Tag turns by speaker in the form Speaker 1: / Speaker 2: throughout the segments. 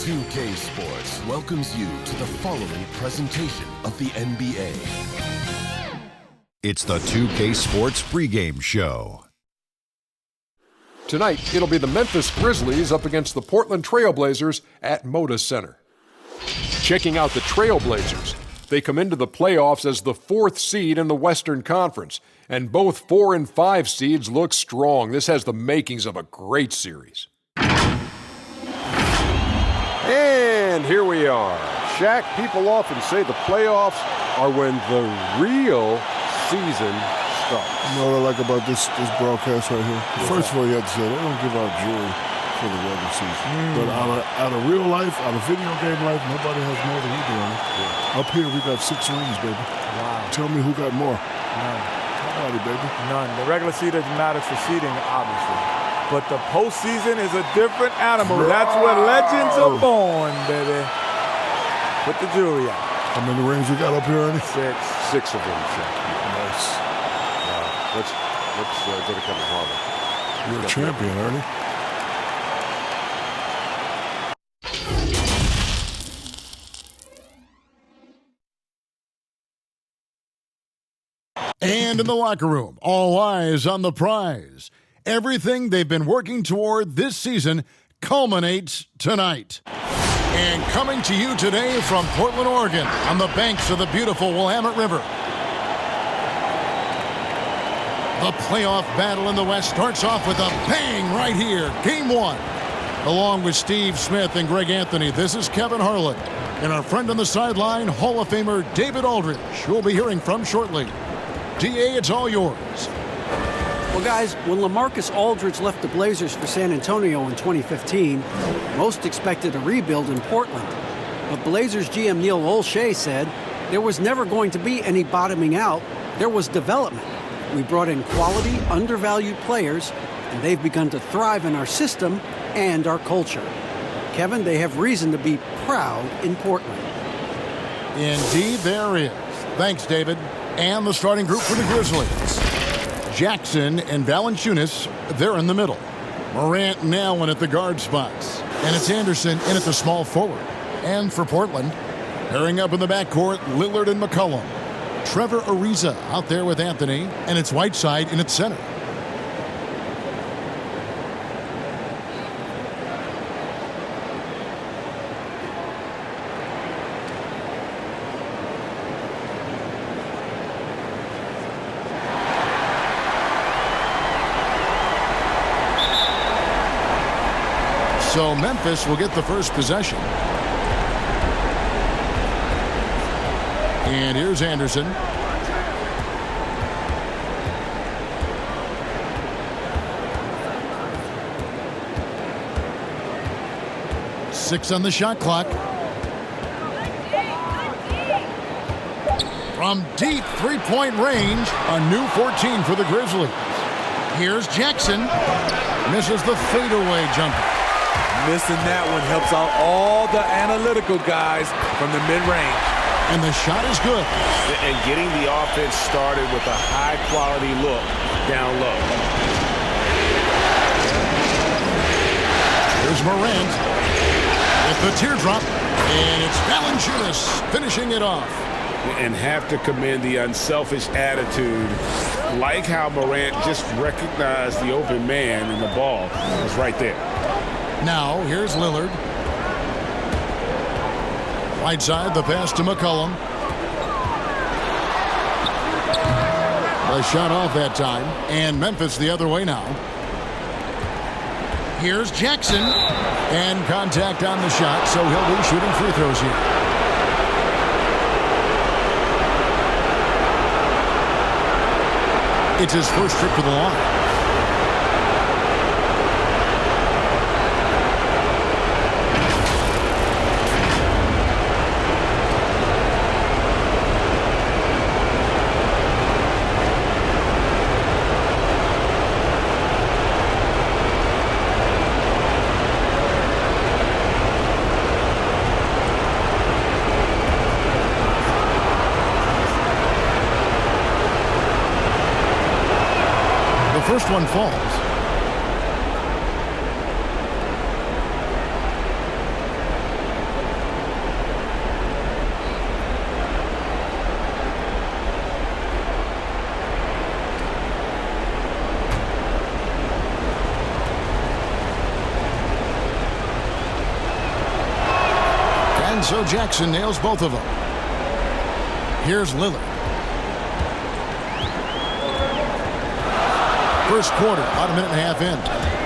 Speaker 1: 2K Sports welcomes you to the following presentation of the NBA.
Speaker 2: It's the 2K Sports pregame show.
Speaker 3: Tonight, it'll be the Memphis Grizzlies up against the Portland TrailBlazers at Moda Center. Checking out the TrailBlazers, they come into the playoffs as the 4th seed in the Western Conference, and both 4 and 5 seeds look strong. This has the makings of a great series. And here we are. Shaq, people often say the playoffs are when the real season starts.
Speaker 4: You know what I like about this broadcast right here? First of all, you have to say, they don't give out jewelry for the regular season. But out of real life, out of video game life, nobody has more than we do. Yeah. Up here, we got 6 rings, baby.
Speaker 5: Wow.
Speaker 4: Tell me who got more.
Speaker 5: None.
Speaker 4: Nobody, baby.
Speaker 5: None. The regular season matters for seeding, obviously. But the postseason is a different animal. That's where legends are born, baby. Put the jewelry out.
Speaker 4: How many rings you got up here, Ernie?
Speaker 3: 6 of them, Shaq.
Speaker 4: Nice.
Speaker 3: Let's go to Kevin Harlan.
Speaker 4: You're a champion, Ernie.
Speaker 6: And in the locker room, all eyes on the prize. Everything they've been working toward this season culminates tonight. And coming to you today from Portland, Oregon, on the banks of the beautiful Willamette River. The playoff battle in the West starts off with a bang right here. Game 1. Along with Steve Smith and Greg Anthony, this is Kevin Harlan. And our friend on the sideline, Hall of Famer David Aldridge, who we'll be hearing from shortly. DA, it's all yours.
Speaker 7: Well, guys, when LaMarcus Aldridge left the Blazers for San Antonio in 2015, most expected a rebuild in Portland. But Blazers GM Neil Olshey said there was never going to be any bottoming out. There was development. We brought in quality, undervalued players, and they've begun to thrive in our system and our culture. Kevin, they have reason to be proud in Portland.
Speaker 6: Indeed, there is. Thanks, David. And the starting group for the Grizzlies. Jackson and Valanciunas, they're in the middle. Morant and Allen at the guard spots. And it's Anderson in at the small forward. And for Portland, pairing up in the backcourt, Lillard and McCollum. Trevor Ariza out there with Anthony, and it's Whiteside in its center. So Memphis will get the first possession. And here's Anderson. Six on the shot clock. From deep three-point range, a new 14 for the Grizzlies. Here's Jackson. Misses the fadeaway jumper.
Speaker 5: Missing that one helps out all the analytical guys from the mid-range.
Speaker 6: And the shot is good.
Speaker 8: And getting the offense started with a high-quality look down low.
Speaker 6: Here's Morant with the teardrop. And it's Valanciunas finishing it off.
Speaker 8: And have to commend the unselfish attitude. Like how Morant just recognized the open man and the ball was right there.
Speaker 6: Now, here's Lillard. Right side, the pass to McCollum. A shot off that time. And Memphis the other way now. Here's Jackson. And contact on the shot, so he'll be shooting free throws here. It's his first trip to the line. First one falls. And so Jackson nails both of them. Here's Lillard. First quarter, about a minute and a half in.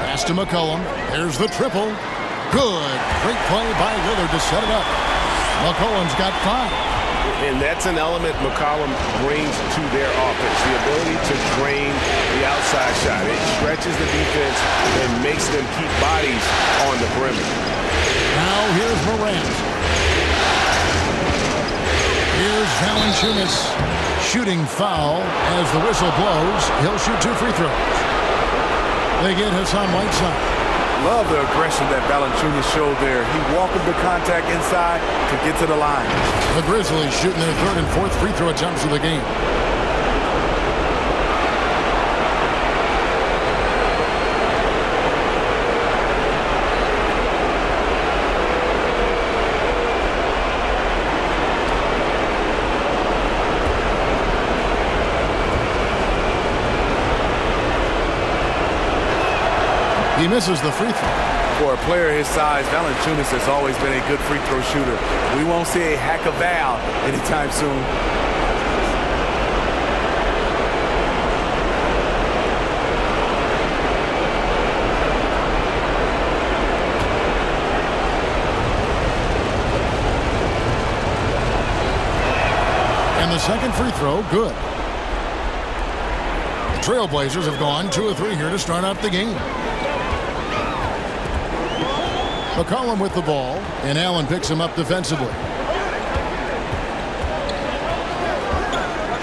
Speaker 6: Pass to McCollum. There's the triple. Good. Great play by Lillard to set it up. McCollum's got 5.
Speaker 8: And that's an element McCollum brings to their offense, the ability to drain the outside shot. It stretches the defense and makes them keep bodies on the perimeter.
Speaker 6: Now here's Morant. Here's Valanciunas. Shooting foul as the whistle blows. He'll shoot 2 free throws. They get Hassan Whiteside.
Speaker 5: Love the aggression that Valanciunas showed there. He welcomed the contact inside to get to the line.
Speaker 6: The Grizzlies shooting their 3rd and 4th free throw attempts of the game. He misses the free throw.
Speaker 5: For a player his size, Valanciunas has always been a good free throw shooter. We won't see a hack of Val anytime soon.
Speaker 6: And the second free throw, good. The TrailBlazers have gone 2 of 3 here to start out the game. McCollum with the ball, and Allen picks him up defensively.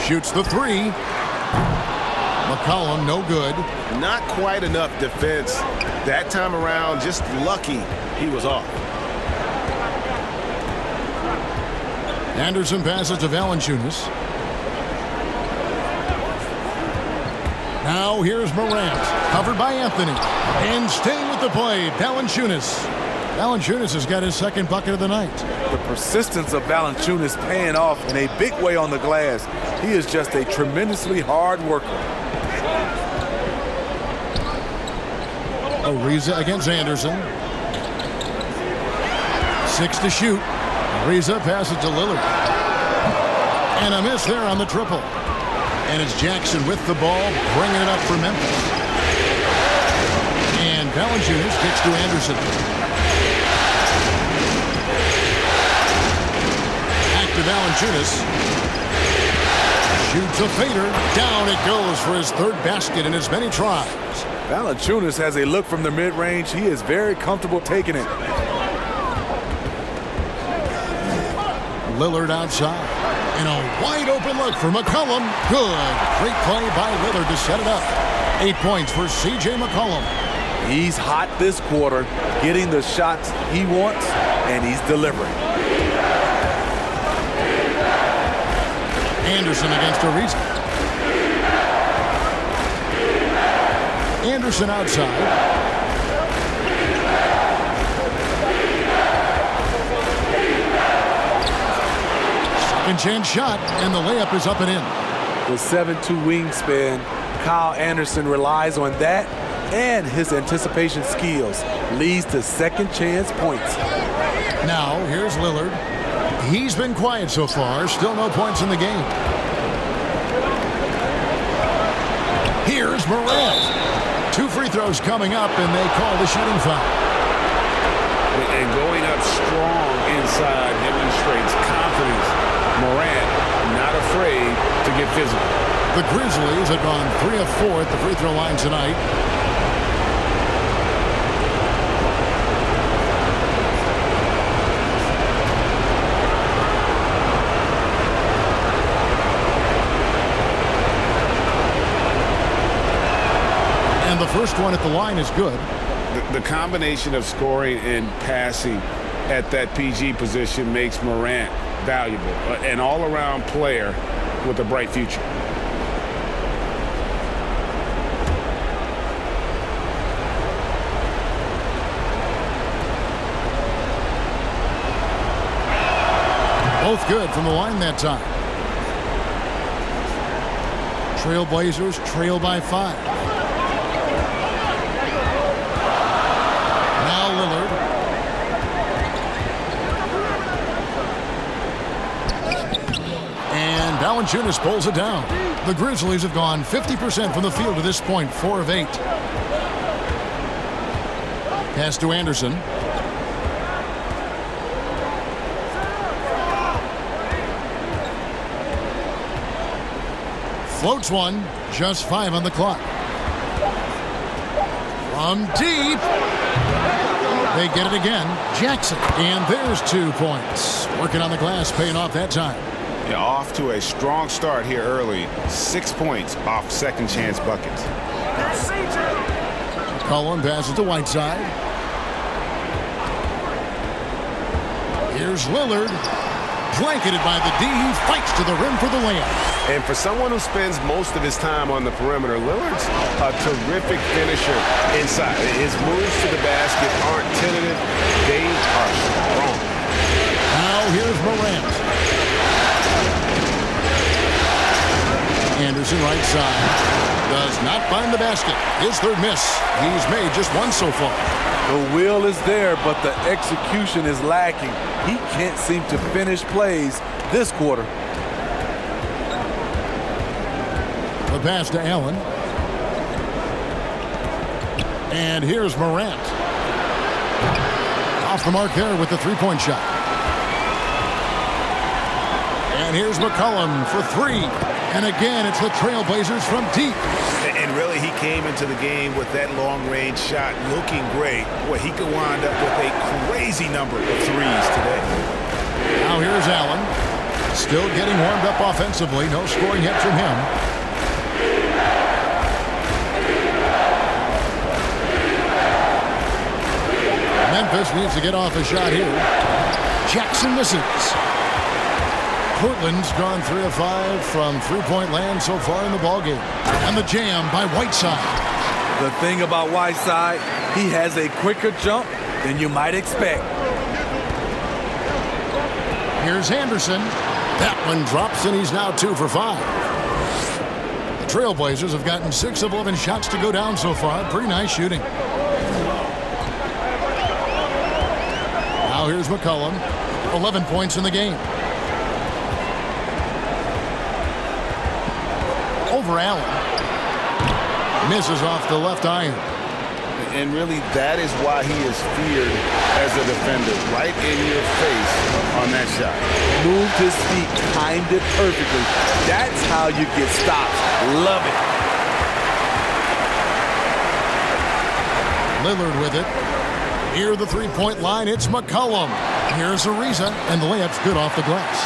Speaker 6: Shoots the 3. McCollum, no good.
Speaker 8: Not quite enough defense that time around. Just lucky he was off.
Speaker 6: Anderson passes to Valanciunas. Now here's Morant, covered by Anthony. And staying with the play, Valanciunas. Valanciunas has got his 2nd bucket of the night.
Speaker 5: The persistence of Valanciunas paying off in a big way on the glass. He is just a tremendously hard worker.
Speaker 6: Ariza against Anderson. 6 to shoot. Ariza passes to Lillard. And a miss there on the triple. And it's Jackson with the ball, bringing it up for Memphis. And Valanciunas kicks to Anderson. To Valanciunas. Shoots a fader. Down it goes for his 3rd basket in as many tries.
Speaker 5: Valanciunas has a look from the mid-range. He is very comfortable taking it.
Speaker 6: Lillard outside. And a wide open look for McCollum. Good. Great play by Lillard to set it up. 8 points for C.J. McCollum.
Speaker 5: He's hot this quarter, getting the shots he wants, and he's delivering.
Speaker 6: Anderson against Ariza. Anderson outside. Second chance shot, and the layup is up and in.
Speaker 5: With 7'2" wingspan, Kyle Anderson relies on that and his anticipation skills. Leads to second chance points.
Speaker 6: Now, here's Lillard. He's been quiet so far. Still no points in the game. Here's Morant. 2 free throws coming up, and they call the shooting foul.
Speaker 8: And going up strong inside demonstrates confidence. Morant not afraid to get physical.
Speaker 6: The Grizzlies have gone 3 of 4 at the free throw line tonight. The first one at the line is good.
Speaker 8: The combination of scoring and passing at that PG position makes Morant valuable. An all-around player with a bright future.
Speaker 6: Both good from the line that time. TrailBlazers trail by 5. Valanciunas pulls it down. The Grizzlies have gone 50% from the field to this point, 4 of 8. Pass to Anderson. Floats one, just 5 on the clock. From deep. They get it again. Jackson. And there's 2 points. Working on the glass, paying off that time.
Speaker 8: Yeah, off to a strong start here early. 6 points off second chance buckets.
Speaker 6: Cullen passes to Whiteside. Here's Lillard. Blanketed by the D. He fights to the rim for the layup.
Speaker 8: And for someone who spends most of his time on the perimeter, Lillard's a terrific finisher inside. His moves to the basket aren't tentative. They are strong.
Speaker 6: Now here's Morant. Anderson right side. Does not find the basket. His 3rd miss. He's made just 1 so far.
Speaker 5: The will is there, but the execution is lacking. He can't seem to finish plays this quarter.
Speaker 6: The pass to Allen. And here's Morant. Off the mark there with the 3-point shot. And here's McCollum for 3. And again, it's the TrailBlazers from deep.
Speaker 8: And really, he came into the game with that long-range shot looking great. Boy, he could wind up with a crazy number of threes today.
Speaker 6: Now here's Allen. Still getting warmed up offensively. No scoring yet from him. Memphis needs to get off a shot here. Jackson misses. Portland's gone 3 of 5 from 3-point land so far in the ballgame. And the jam by Whiteside.
Speaker 5: The thing about Whiteside, he has a quicker jump than you might expect.
Speaker 6: Here's Anderson. That one drops, and he's now 2 for 5. The TrailBlazers have gotten 6 of 11 shots to go down so far. Pretty nice shooting. Now here's McCollum. 11 points in the game. Over Allen. Misses off the left iron.
Speaker 8: And really, that is why he is feared as a defender. Right in your face on that shot.
Speaker 5: Moved his feet, timed it perfectly. That's how you get stops. Love it.
Speaker 6: Lillard with it. Near the 3-point line, it's McCollum. Here's Ariza, and the layup's good off the glass.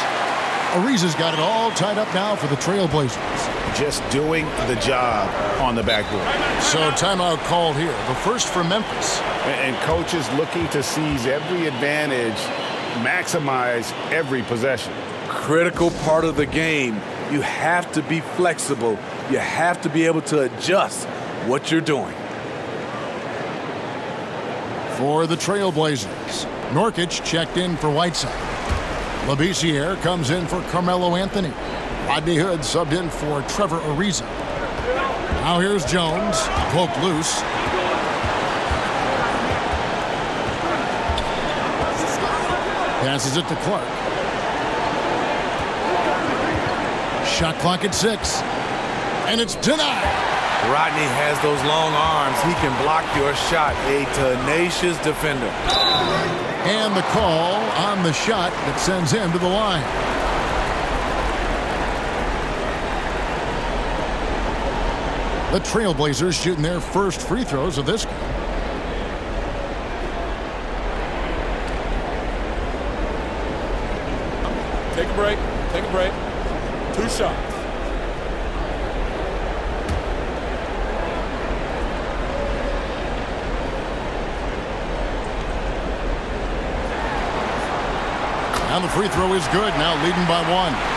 Speaker 6: Ariza's got it all tied up now for the TrailBlazers.
Speaker 8: Just doing the job on the backboard.
Speaker 6: So timeout called here. The first for Memphis.
Speaker 8: And coaches looking to seize every advantage, maximize every possession.
Speaker 5: Critical part of the game. You have to be flexible. You have to be able to adjust what you're doing.
Speaker 6: For the TrailBlazers, Nurkic checked in for Whiteside. Labissiere comes in for Carmelo Anthony. Rodney Hood subbed in for Trevor Ariza. Now here's Jones, poked loose. Passes it to Clark. Shot clock at 6. And it's denied.
Speaker 5: Rodney has those long arms. He can block your shot. A tenacious defender.
Speaker 6: And the call on the shot that sends him to the line. The TrailBlazers shooting their first free throws of this game.
Speaker 5: Take a break. Take a break. 2 shots.
Speaker 6: And the free throw is good. Now leading by 1.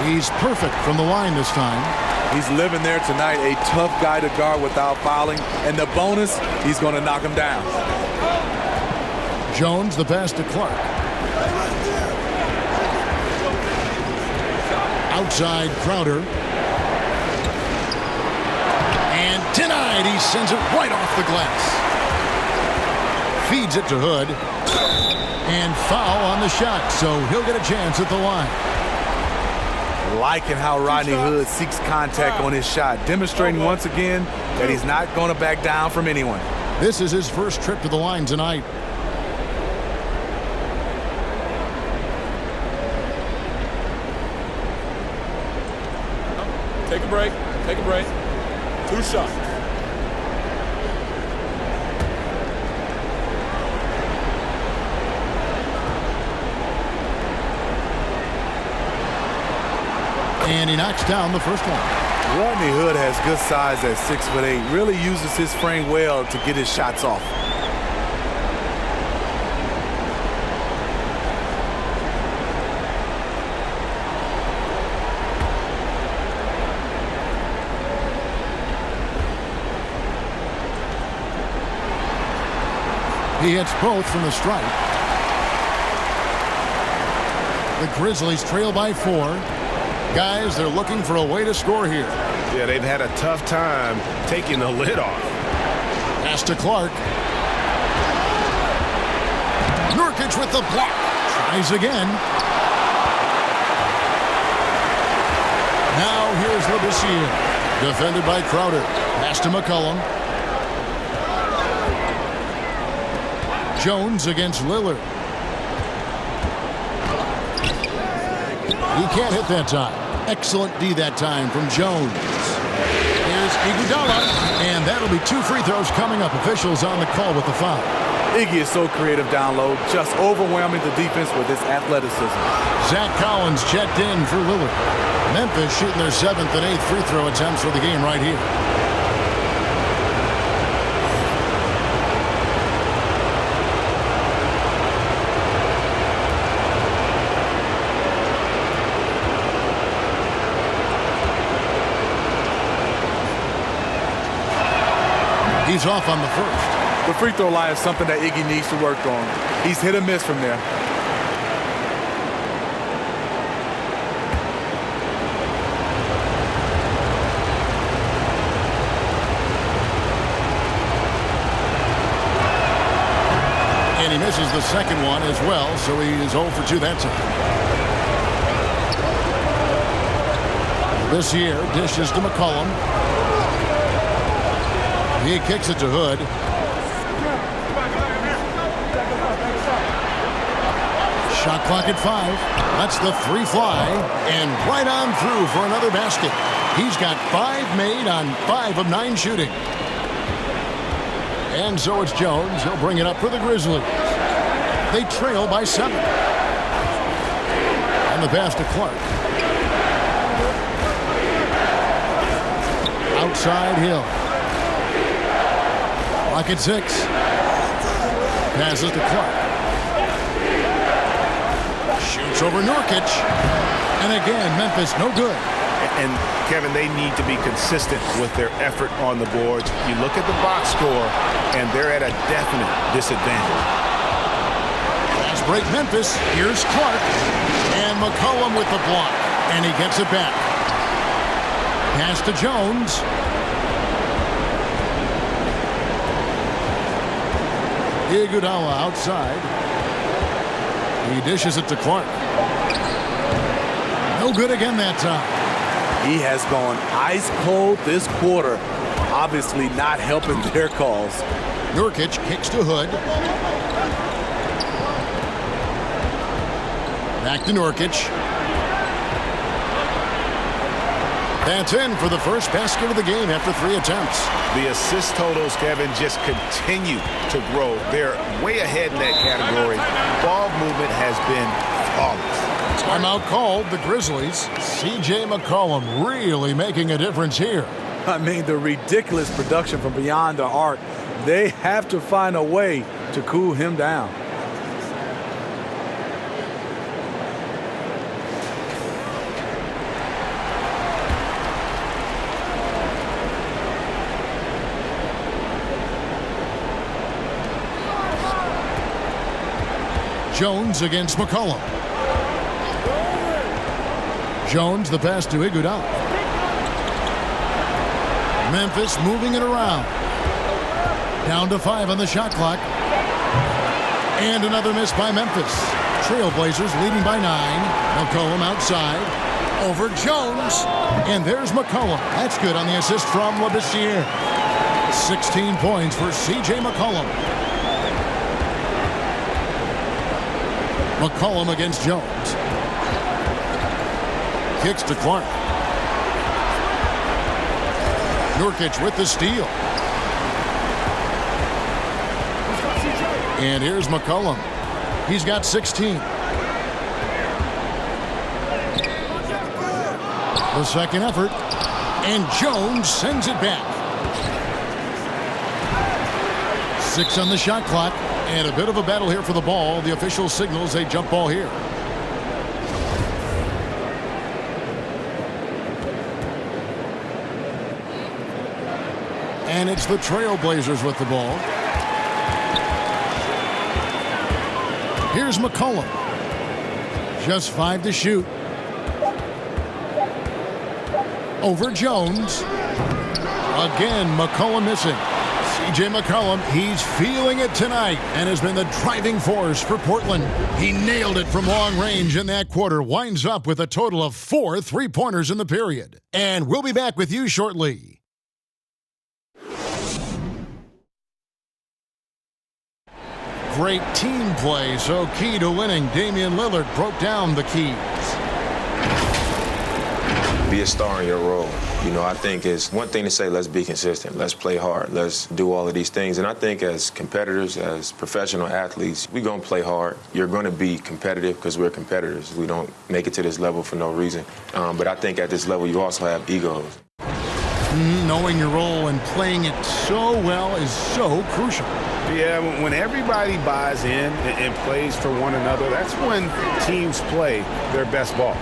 Speaker 6: He's perfect from the line this time.
Speaker 5: He's living there tonight, a tough guy to guard without fouling. And the bonus, he's going to knock him down.
Speaker 6: Jones, the pass to Clark. Outside Crowder. And denied. He sends it right off the glass. Feeds it to Hood. And foul on the shot, so he'll get a chance at the line.
Speaker 5: Liking how Rodney Hood seeks contact on his shot, demonstrating once again that he's not going to back down from anyone.
Speaker 6: This is his first trip to the line tonight.
Speaker 9: Take a break. Take a break. 2 shots.
Speaker 6: And he knocks down the first one.
Speaker 5: Rodney Hood has good size at 6'8". Really uses his frame well to get his shots off.
Speaker 6: He hits both from the stripe. The Grizzlies trail by 4. Guys, they're looking for a way to score here.
Speaker 8: Yeah, they've had a tough time taking the lid off.
Speaker 6: Pass to Clark. Nurkic with the block. Tries again. Now here's Labissiere. Defended by Crowder. Pass to McCollum. Jones against Lillard. He can't hit that time. Excellent D that time from Jones. Here's Iguodala, and that'll be 2 free throws coming up. Officials on the call with the foul.
Speaker 5: Iggy is so creative down low, just overwhelming the defense with his athleticism.
Speaker 6: Zach Collins checked in for Lillard. Memphis shooting their 7th and 8th free throw attempts for the game right here. He's off on the first.
Speaker 5: The free throw line is something that Iggy needs to work on. He's hit or miss from there.
Speaker 6: And he misses the second one as well, so he is 0 for 2 that time. This year, dishes to McCollum. He kicks it to Hood. Shot clock at 5. That's the 3 fly. And right on through for another basket. He's got 5 made on 5 of 9 shooting. And so it's Jones. He'll bring it up for the Grizzlies. They trail by 7. And the pass to Clark. Outside Hill. Clock at 6. Passes to Clark. Shoots over Nurkic. And again, Memphis no good.
Speaker 8: And, Kevin, they need to be consistent with their effort on the boards. You look at the box score, and they're at a definite disadvantage.
Speaker 6: Fast break Memphis. Here's Clark. And McCollum with the block. And he gets it back. Pass to Jones. Iguodala outside. He dishes it to Clark. No good again that time.
Speaker 5: He has gone ice cold this quarter. Obviously not helping their cause.
Speaker 6: Nurkic kicks to Hood. Back to Nurkic. That's in for the first basket of the game after 3 attempts.
Speaker 8: The assist totals, Kevin, just continue to grow. They're way ahead in that category. Ball movement has been flawless.
Speaker 6: Timeout called. The Grizzlies. C.J. McCollum really making a difference here.
Speaker 5: I mean, the ridiculous production from beyond the arc. They have to find a way to cool him down. Jones against McCollum.
Speaker 6: Jones, the pass to Iguodala. Memphis moving it around. Down to 5 on the shot clock. And another miss by Memphis. TrailBlazers leading by 9. McCollum outside. Over Jones. And there's McCollum. That's good on the assist from Labissiere. 16 points for C.J. McCollum. McCollum against Jones. Kicks to Clark. Nurkic with the steal. And here's McCollum. He's got 16. The second effort. And Jones sends it back. 6 on the shot clock. And a bit of a battle here for the ball. The official signals a jump ball here. And it's the TrailBlazers with the ball. Here's McCollum. Just 5 to shoot. Over Jones. Again, McCollum missing. C.J. McCollum, he's feeling it tonight and has been the driving force for Portland. He nailed it from long range in that quarter. Winds up with a total of 4 3-pointers in the period. And we'll be back with you shortly. Great team play, so key to winning. Damian Lillard broke down the keys.
Speaker 10: Be a star in your role. You know, I think it's one thing to say, let's be consistent, let's play hard, let's do all of these things. And I think as competitors, as professional athletes, we're going to play hard. You're going to be competitive because we're competitors. We don't make it to this level for no reason. But I think at this level, you also have egos.
Speaker 6: Knowing your role and playing it so well is so crucial.
Speaker 8: Yeah, when everybody buys in and plays for one another, that's when teams play their best ball.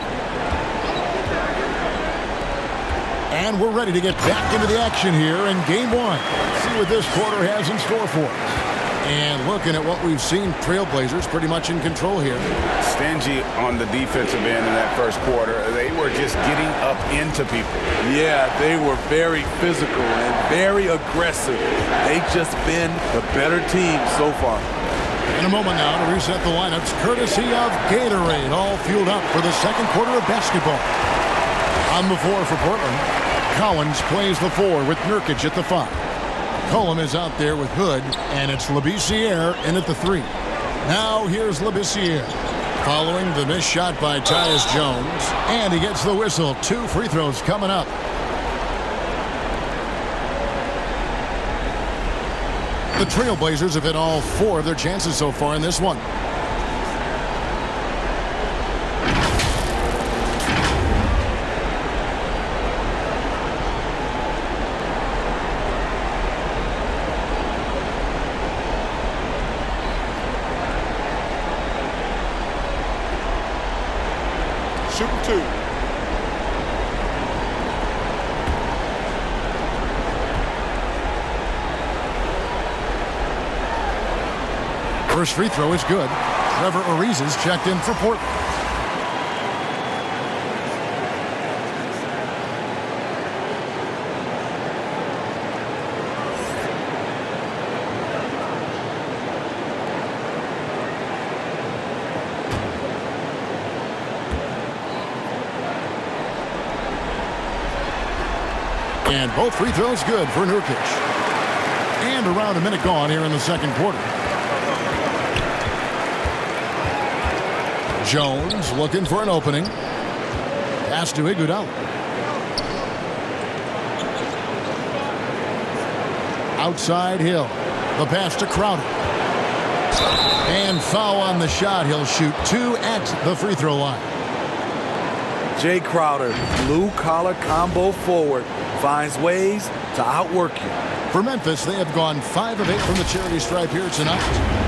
Speaker 6: And we're ready to get back into the action here in Game 1. See what this quarter has in store for us. And looking at what we've seen, TrailBlazers pretty much in control here.
Speaker 8: Stingy on the defensive end in that first quarter. They were just getting up into people.
Speaker 9: Yeah, they were very physical and very aggressive. They've just been the better team so far.
Speaker 6: In a moment now to reset the lineups, courtesy of Gatorade, all fueled up for the second quarter of basketball. On the floor for Portland, Collins plays the 4 with Nurkic at the 5. Cullum is out there with Hood, and it's Labissiere in at the 3. Now here's Labissiere. Following the missed shot by Tyus Jones, and he gets the whistle. 2 free throws coming up. The TrailBlazers have hit all 4 of their chances so far in this one.
Speaker 9: Shooting 2.
Speaker 6: First free throw is good. Trevor Ariza's checked in for Portland. And both free throws good for Nurkic. And around a minute gone here in the second quarter. Jones looking for an opening. Pass to Iguodala. Outside Hill. The pass to Crowder. And foul on the shot. He'll shoot 2 at the free throw line.
Speaker 9: Jay Crowder, blue-collar combo forward, finds ways to outwork you.
Speaker 6: For Memphis, they have gone 5 of 8 from the charity stripe here tonight.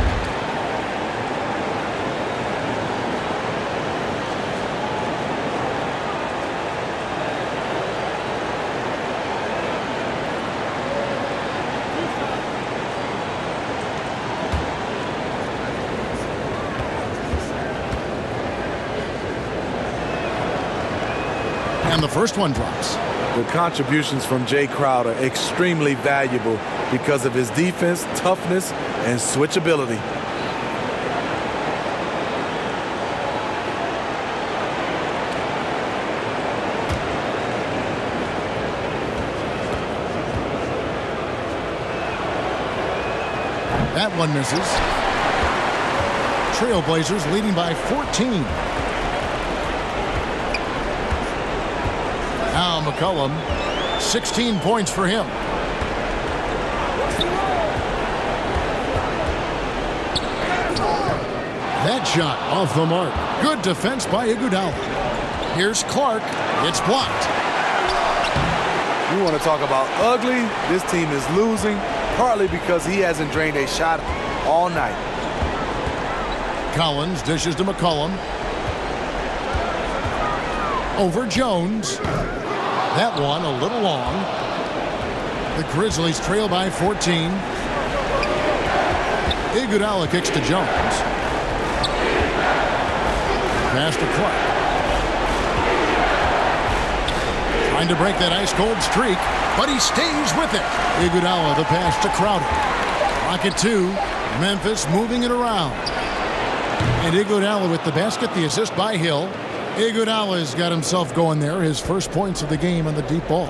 Speaker 6: first one drops.
Speaker 9: The contributions from Jay Crowder extremely valuable because of his defense, toughness, and switchability.
Speaker 6: That one misses. TrailBlazers leading by 14. Now McCollum, 16 points for him. That shot off the mark. Good defense by Iguodala. Here's Clark. It's blocked.
Speaker 9: You want to talk about ugly? This team is losing, partly because he hasn't drained a shot all night.
Speaker 6: Collins dishes to McCollum. Over Jones. That one a little long. The Grizzlies trail by 14. Iguodala kicks to Jones. Pass to Clark. Trying to break that ice-cold streak, but he stays with it. Iguodala, the pass to Crowder. Rocket 2. Memphis moving it around. And Iguodala with the basket, the assist by Hill. Iguodala's got himself going there. His first points of the game on the deep ball.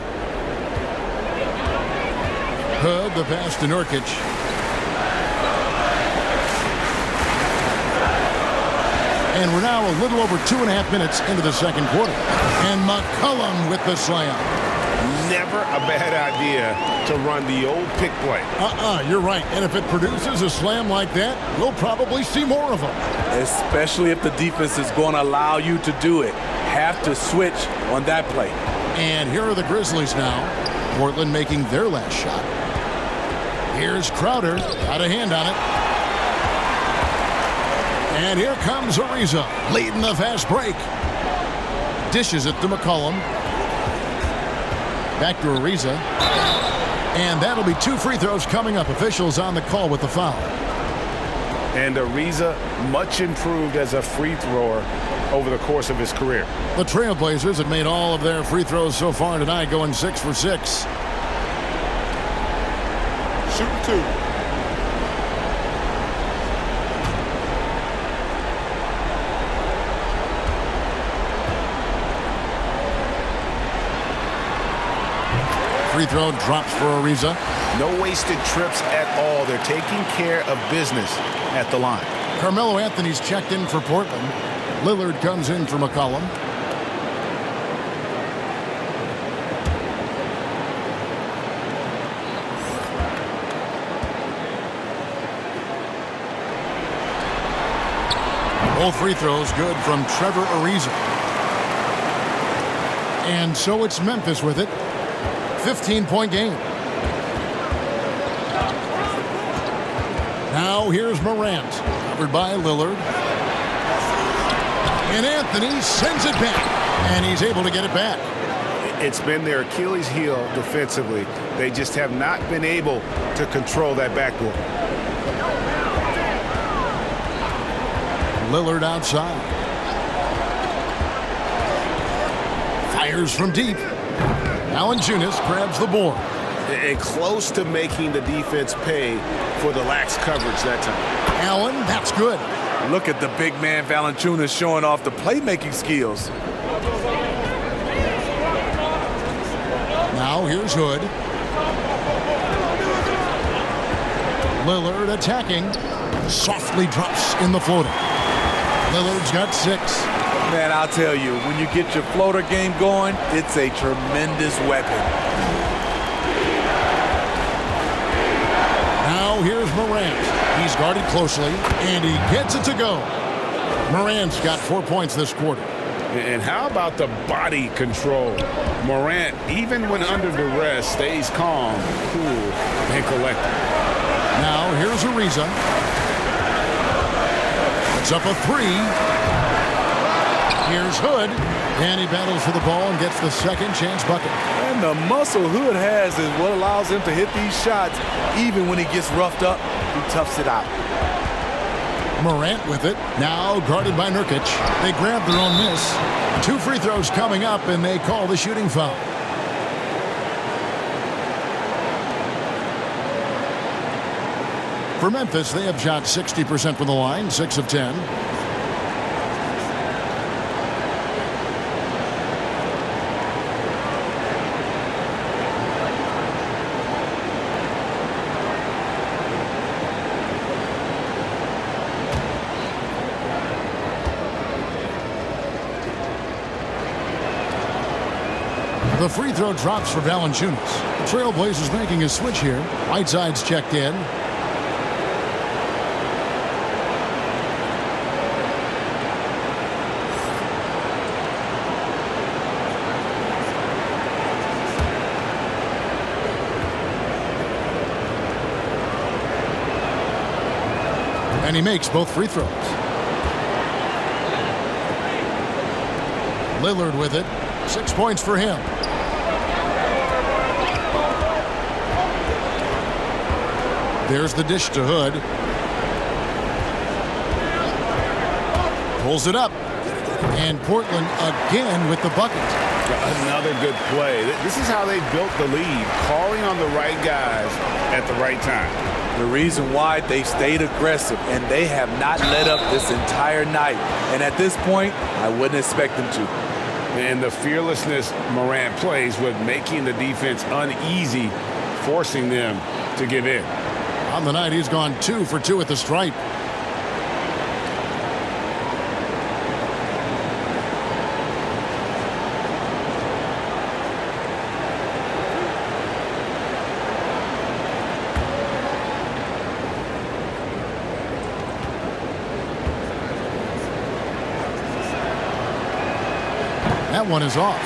Speaker 6: Hood, the pass to Nurkic. And we're now a little over 2.5 minutes into the second quarter. And McCollum with the slam.
Speaker 8: Never a bad idea to run the old pick play.
Speaker 6: You're right. And if it produces a slam like that, we'll probably see more of them.
Speaker 9: Especially if the defense is going to allow you to do it. Have to switch on that play.
Speaker 6: And here are the Grizzlies now. Portland making their last shot. Here's Crowder. Got a hand on it. And here comes Ariza, leading the fast break. Dishes it to McCollum. Back to Ariza. And that'll be 2 free throws coming up. Officials on the call with the foul.
Speaker 8: And Ariza much improved as a free thrower over the course of his career.
Speaker 6: The TrailBlazers have made all of their free throws so far tonight, going 6 for 6.
Speaker 5: Shooting 2.
Speaker 6: Free throw drops for Ariza.
Speaker 8: No wasted trips at all. They're taking care of business at the line.
Speaker 6: Carmelo Anthony's checked in for Portland. Lillard comes in for McCollum. Both free throws good from Trevor Ariza. And so it's Memphis with it. 15-point game. Now here's Morant, covered by Lillard. And Anthony sends it back, and he's able to get it back.
Speaker 8: It's been their Achilles heel defensively. They just have not been able to control that backboard.
Speaker 6: Lillard outside. Fires from deep. Valanciunas grabs the board.
Speaker 8: And close to making the defense pay for the lax coverage that time.
Speaker 6: Allen, that's good.
Speaker 9: Look at the big man Valanciunas showing off the playmaking skills.
Speaker 6: Now here's Hood. Lillard attacking. Softly drops in the floater. Lillard's got 6.
Speaker 9: Man, I'll tell you, when you get your floater game going, it's a tremendous weapon.
Speaker 6: Now here's Morant. He's guarded closely, and he gets it to go. Morant's got 4 points this quarter.
Speaker 8: And how about the body control? Morant, even when under duress, stays calm, cool, and collected.
Speaker 6: Now here's Ariza. It's up a 3. Here's Hood, and he battles for the ball and gets the second chance bucket.
Speaker 9: And the muscle Hood has is what allows him to hit these shots. Even when he gets roughed up, he toughs it out.
Speaker 6: Morant with it. Now guarded by Nurkic. They grab their own miss. 2 free throws coming up, and they call the shooting foul. For Memphis, they have shot 60% from the line, 6 of 10. The free throw drops for Valanciunas. The TrailBlazers making a switch here. Whiteside's checked in. And he makes both free throws. Lillard with it. 6 points for him. There's the dish to Hood. Pulls it up. And Portland again with the bucket.
Speaker 8: Another good play. This is how they built the lead, calling on the right guys at the right time.
Speaker 9: The reason why they stayed aggressive, and they have not let up this entire night. And at this point, I wouldn't expect them to.
Speaker 8: And the fearlessness Morant plays with making the defense uneasy, forcing them to give in.
Speaker 6: On the night, he's gone 2 for 2 at the stripe. That one is off.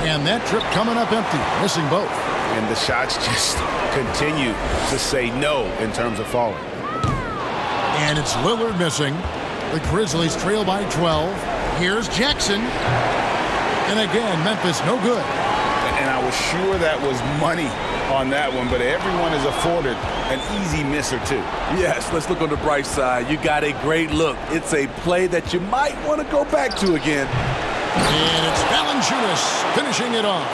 Speaker 6: And that trip coming up empty, missing both.
Speaker 8: And the shots just continue to say no in terms of falling.
Speaker 6: And it's Lillard missing. The Grizzlies trail by 12. Here's Jackson. And again, Memphis no good.
Speaker 8: And I was sure that was money on that one, but everyone is afforded an easy miss or two.
Speaker 9: Yes, let's look on the bright side. You got a great look. It's a play that you might want to go back to again.
Speaker 6: And it's Valanciunas finishing it off.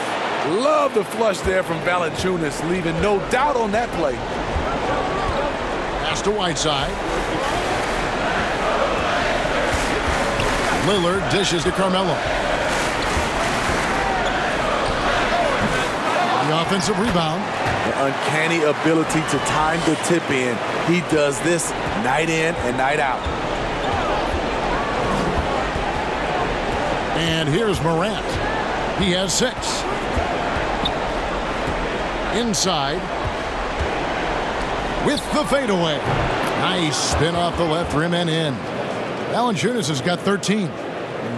Speaker 9: Love the flush there from Valanciunas, leaving no doubt on that play.
Speaker 6: Pass to Whiteside. Lillard dishes to Carmelo. The offensive rebound.
Speaker 9: The uncanny ability to time the tip in. He does this night in and night out.
Speaker 6: And here's Morant. He has 6. Inside. With the fadeaway. Nice spin off the left rim and in. Valanciunas has got 13.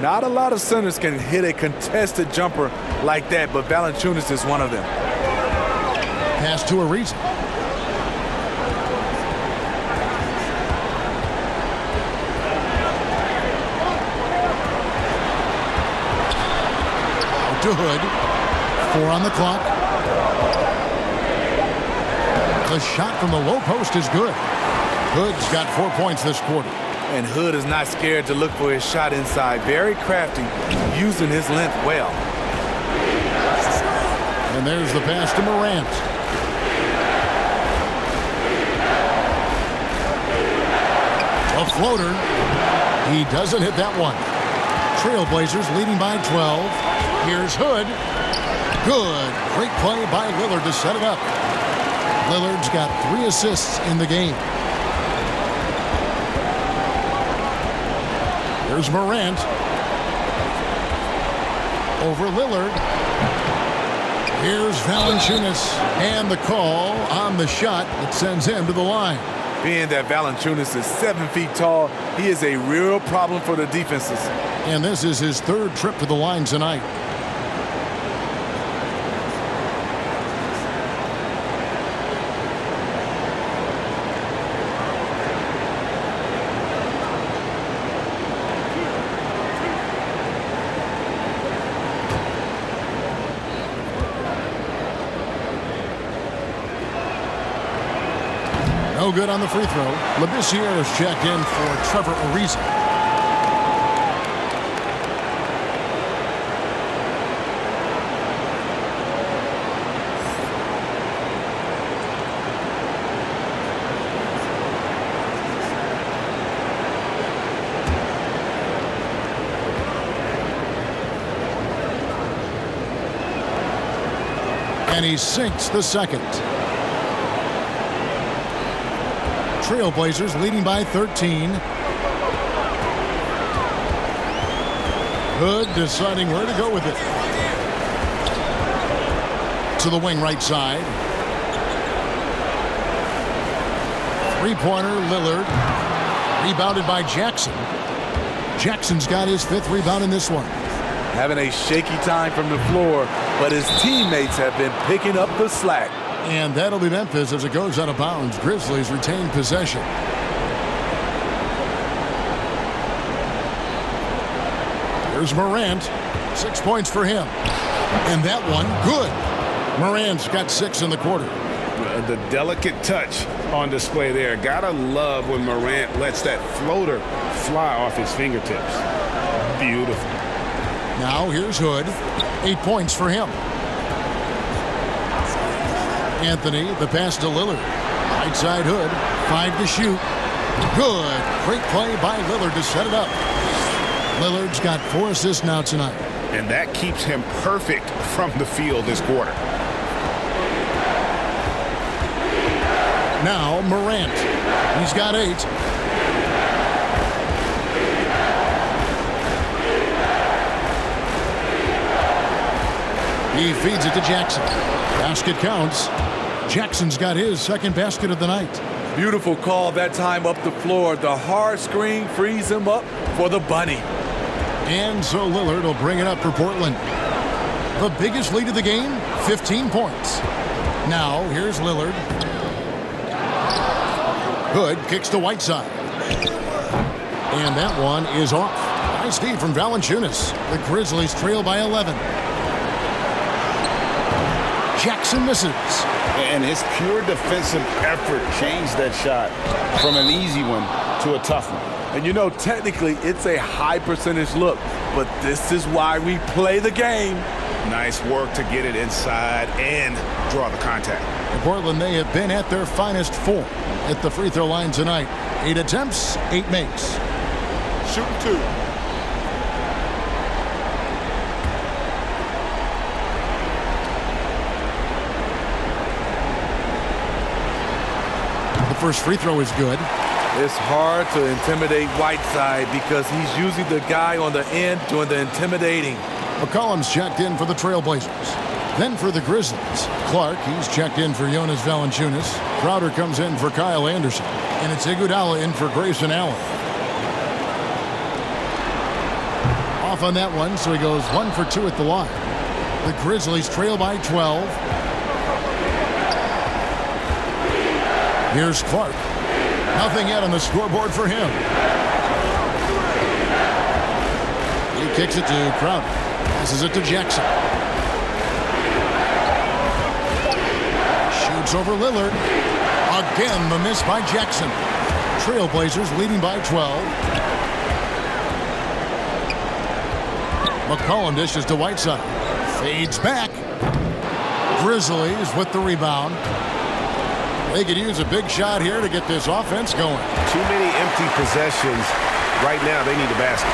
Speaker 9: Not a lot of centers can hit a contested jumper like that, but Valanciunas is one of them.
Speaker 6: Pass to Ariza. Out to Hood. 4 on the clock. The shot from the low post is good. Hood's got 4 points this quarter.
Speaker 9: And Hood is not scared to look for his shot inside. Very crafty, using his length well.
Speaker 6: And there's the pass to Morant. A floater. He doesn't hit that one. TrailBlazers leading by 12. Here's Hood. Good. Great play by Lillard to set it up. Lillard's got 3 assists in the game. Here's Morant. Over Lillard. Here's Valanciunas. And the call on the shot that sends him to the line.
Speaker 9: Being that Valanciunas is 7 feet tall, he is a real problem for the defenses.
Speaker 6: And this is his 3rd trip to the line tonight. No good on the free throw. Labissiere is checked in for Trevor Ariza. And he sinks the second. TrailBlazers leading by 13. Hood deciding where to go with it. To the wing right side. Three-pointer, Lillard. Rebounded by Jackson. Jackson's got his 5th rebound in this one.
Speaker 9: Having a shaky time from the floor, but his teammates have been picking up the slack.
Speaker 6: And that'll be Memphis as it goes out of bounds. Grizzlies retain possession. Here's Morant. 6 points for him. And that one, good. Morant's got 6 in the quarter.
Speaker 8: The delicate touch on display there. Gotta love when Morant lets that floater fly off his fingertips. Beautiful.
Speaker 6: Now here's Hood. 8 points for him. Anthony, the pass to Lillard. Right side Hood. 5 to shoot. Good. Great play by Lillard to set it up. Lillard's got 4 assists now tonight.
Speaker 8: And that keeps him perfect from the field this quarter.
Speaker 6: Now Morant. He's got 8. He feeds it to Jackson. Basket counts. Jackson's got his 2nd basket of the night.
Speaker 9: Beautiful call that time up the floor. The hard screen frees him up for the bunny.
Speaker 6: And so Lillard will bring it up for Portland. The biggest lead of the game, 15 points. Now here's Lillard. Hood kicks to Whiteside. And that one is off. Nice D from Valanciunas. The Grizzlies trail by 11. Jackson misses.
Speaker 8: And his pure defensive effort changed that shot from an easy one to a tough one.
Speaker 9: And you know, technically, it's a high percentage look, but this is why we play the game.
Speaker 8: Nice work to get it inside and draw the contact.
Speaker 6: In Portland, they have been at their finest form at the free throw line tonight. 8 attempts, 8 makes.
Speaker 5: Shooting 2.
Speaker 6: The first free throw is good.
Speaker 9: It's hard to intimidate Whiteside because he's usually the guy on the end doing the intimidating.
Speaker 6: McCollum's checked in for the TrailBlazers. Then for the Grizzlies, Clark, he's checked in for Jonas Valanciunas. Crowder comes in for Kyle Anderson. And it's Iguodala in for Grayson Allen. Off on that one, so he goes 1 for 2 at the line. The Grizzlies trail by 12. Here's Clark. Nothing yet on the scoreboard for him. He kicks it to Crowder. Passes it to Jackson. Shoots over Lillard. Again, the miss by Jackson. TrailBlazers leading by 12. McCollum dishes to Whiteside. Fades back. Grizzlies with the rebound. They could use a big shot here to get this offense going.
Speaker 8: Too many empty possessions. Right now, they need a basket.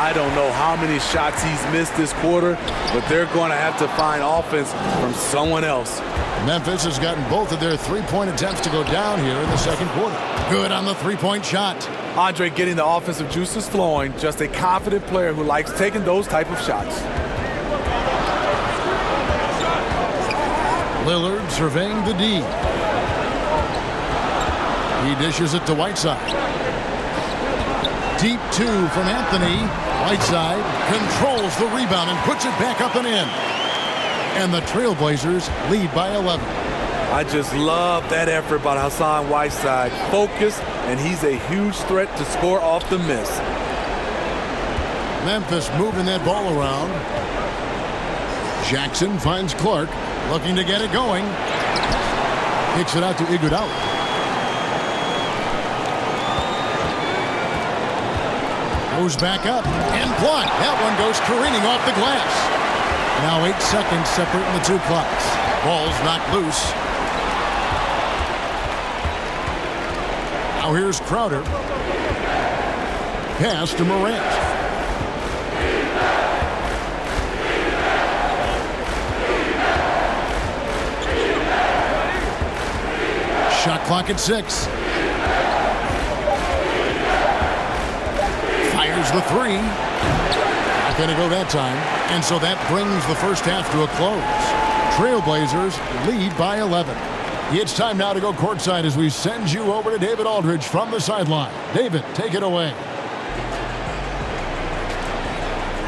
Speaker 9: I don't know how many shots he's missed this quarter, but they're going to have to find offense from someone else.
Speaker 6: Memphis has gotten both of their three-point attempts to go down here in the second quarter. Good on the three-point shot.
Speaker 9: Andre getting the offensive juices flowing. Just a confident player who likes taking those type of shots.
Speaker 6: Lillard surveying the D. He dishes it to Whiteside. Deep 2 from Anthony. Whiteside controls the rebound and puts it back up and in. And the TrailBlazers lead by 11.
Speaker 9: I just love that effort by Hassan Whiteside. Focused, and he's a huge threat to score off the miss.
Speaker 6: Memphis moving that ball around. Jackson finds Clark, looking to get it going. Kicks it out to Iguodala. Goes back up and blocked. That one goes careening off the glass. Now 8 seconds separating the two clocks. Ball's knocked loose. Now here's Crowder. Pass to Morant. Shot clock at 6. Fires the 3. Not going to go that time. And so that brings the first half to a close. TrailBlazers lead by 11. It's time now to go courtside as we send you over to David Aldridge from the sideline. David, take it away.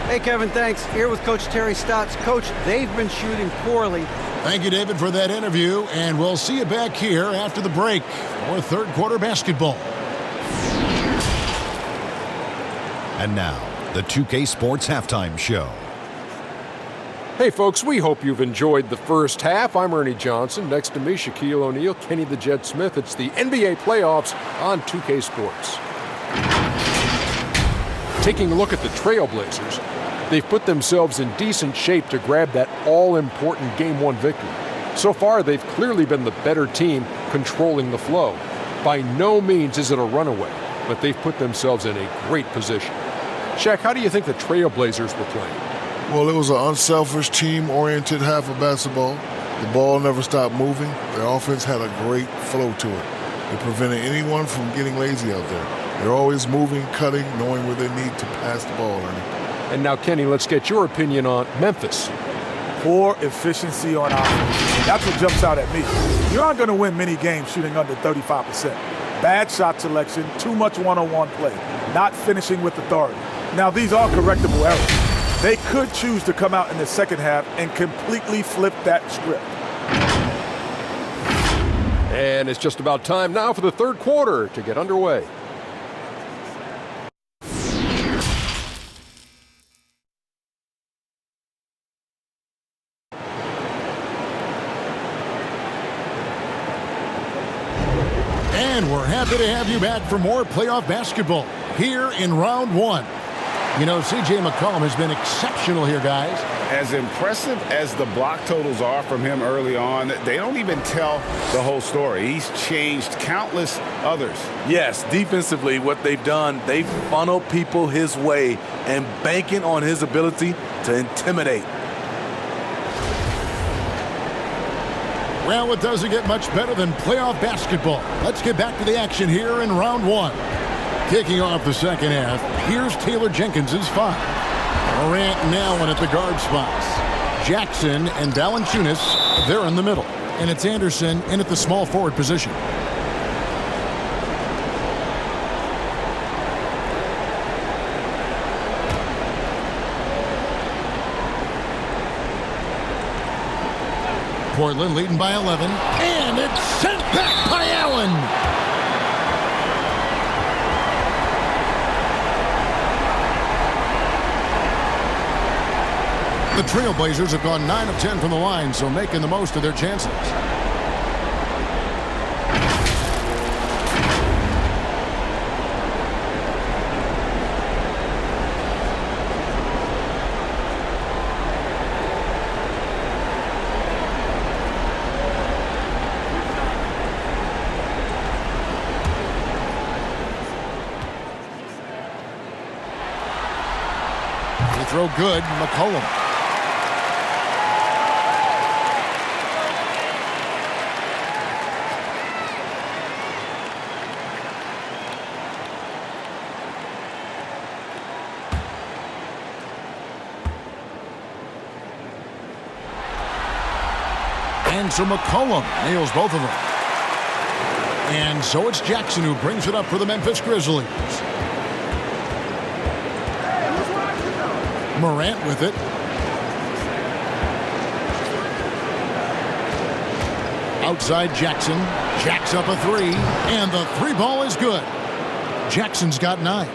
Speaker 7: Hey, Kevin, thanks. Here with Coach Terry Stotts. Coach, they've been shooting poorly.
Speaker 6: Thank you, David, for that interview, and we'll see you back here after the break for third quarter basketball.
Speaker 2: And now, the 2K Sports Halftime Show.
Speaker 3: Hey, folks, we hope you've enjoyed the first half. I'm Ernie Johnson. Next to me, Shaquille O'Neal, Kenny the Jet Smith. It's the NBA playoffs on 2K Sports. Taking a look at the TrailBlazers, they've put themselves in decent shape to grab that all-important Game 1 victory. So far, they've clearly been the better team controlling the flow. By no means is it a runaway, but they've put themselves in a great position. Shaq, how do you think the TrailBlazers were playing?
Speaker 4: Well, it was an unselfish, team-oriented half of basketball. The ball never stopped moving. Their offense had a great flow to it. It prevented anyone from getting lazy out there. They're always moving, cutting, knowing where they need to pass the ball, Ernie.
Speaker 3: And now, Kenny, let's get your opinion on Memphis.
Speaker 5: Poor efficiency on offense. That's what jumps out at me. You aren't going to win many games shooting under 35%. Bad shot selection, too much one-on-one play, not finishing with authority. Now, these are correctable errors. They could choose to come out in the second half and completely flip that script.
Speaker 3: And it's just about time now for the third quarter to get underway.
Speaker 6: And we're happy to have you back for more playoff basketball here in round 1. You know, C.J. McCollum has been exceptional here, guys.
Speaker 8: As impressive as the block totals are from him early on, they don't even tell the whole story. He's changed countless others.
Speaker 9: Yes, defensively, what they've done, they've funneled people his way and banking on his ability to intimidate.
Speaker 6: Well, it doesn't get much better than playoff basketball. Let's get back to the action here in round 1. Kicking off the second half, here's Taylor Jenkins' 5. Morant and Allen at the guard spots. Jackson and Valanciunas, they're in the middle. And it's Anderson in at the small forward position. Portland leading by 11. And it's sent back by Allen. The TrailBlazers have gone 9 of 10 from the line, so making the most of their chances. They throw good, McCollum. And so McCollum nails both of them. And so it's Jackson who brings it up for the Memphis Grizzlies. Morant with it. Outside Jackson. Jacks up a 3. And the 3 ball is good. Jackson's got 9.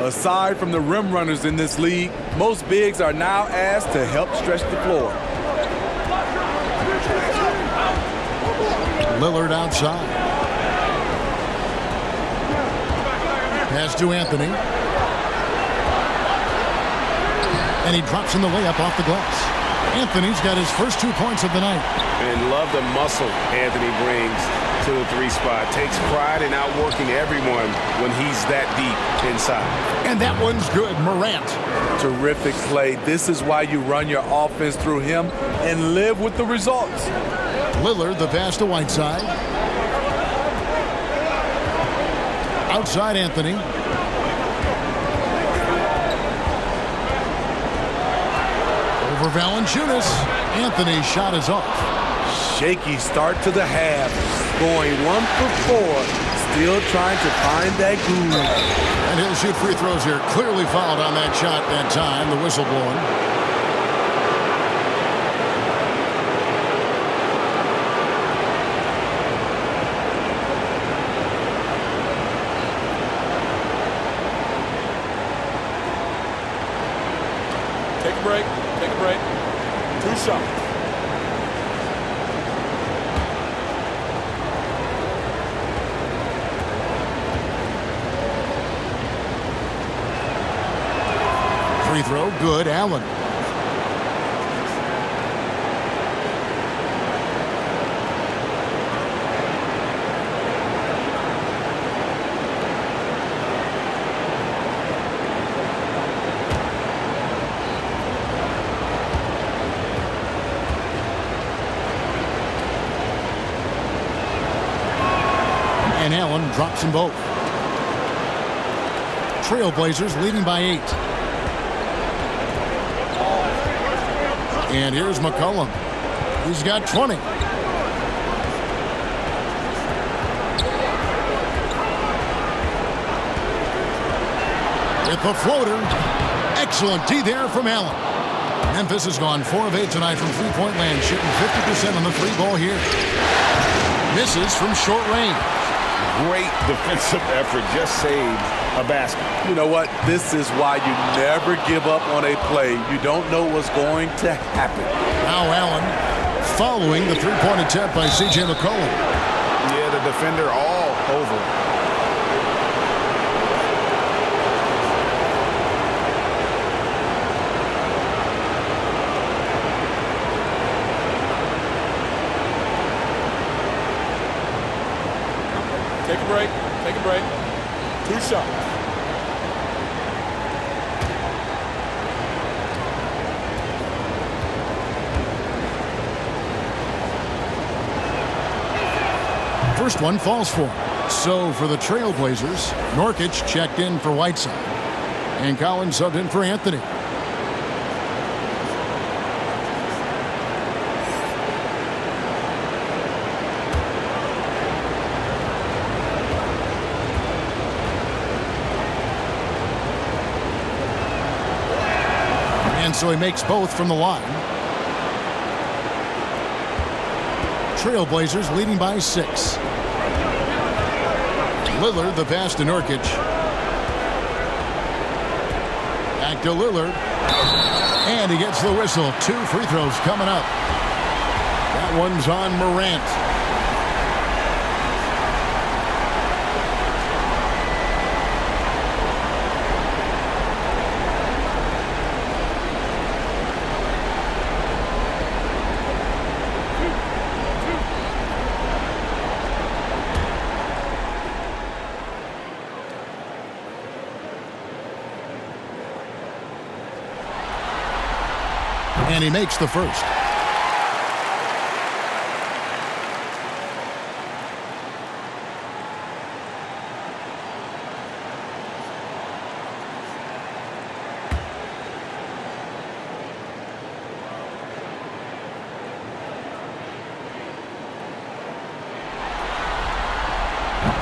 Speaker 9: Aside from the rim runners in this league, most bigs are now asked to help stretch the floor.
Speaker 6: Lillard outside. Pass to Anthony. And he drops in the layup off the glass. Anthony's got his first 2 points of the night.
Speaker 8: And love the muscle Anthony brings to the three spot. Takes pride in outworking everyone when he's that deep inside.
Speaker 6: And that one's good. Morant.
Speaker 9: Terrific play. This is why you run your offense through him and live with the results.
Speaker 6: Lillard, the pass to Whiteside. Outside Anthony. Over Valanciunas. Anthony's shot is off.
Speaker 9: Shaky start to the half. Going 1 for 4. Still trying to find that groove.
Speaker 6: And he'll shoot free throws here. Clearly fouled on that shot that time. The whistle blowing.
Speaker 5: Take a break. Take a break. 2 shots.
Speaker 6: Free throw, good. Allen. And Allen drops them both. TrailBlazers leading by 8. And here's McCollum. He's got 20. With the floater. Excellent D there from Allen. Memphis has gone 4 of 8 tonight from three-point land, shooting 50% on the three ball here. Misses from short range.
Speaker 8: Great defensive effort. Just saved a basket.
Speaker 9: You know what? This is why you never give up on a play. You don't know what's going to happen.
Speaker 6: Now Allen following the three-point attempt by C.J. McCollum.
Speaker 8: Yeah, the defender all over.
Speaker 5: Take a break. Take a break. 2 shots.
Speaker 6: First one falls for him. So for the TrailBlazers, Nurkic checked in for Whiteside. And Collins subbed in for Anthony. And so he makes both from the line. TrailBlazers leading by 6. Lillard, the pass to Nurkic. Back to Lillard. And he gets the whistle. 2 free throws coming up. That one's on Morant. And he makes the first.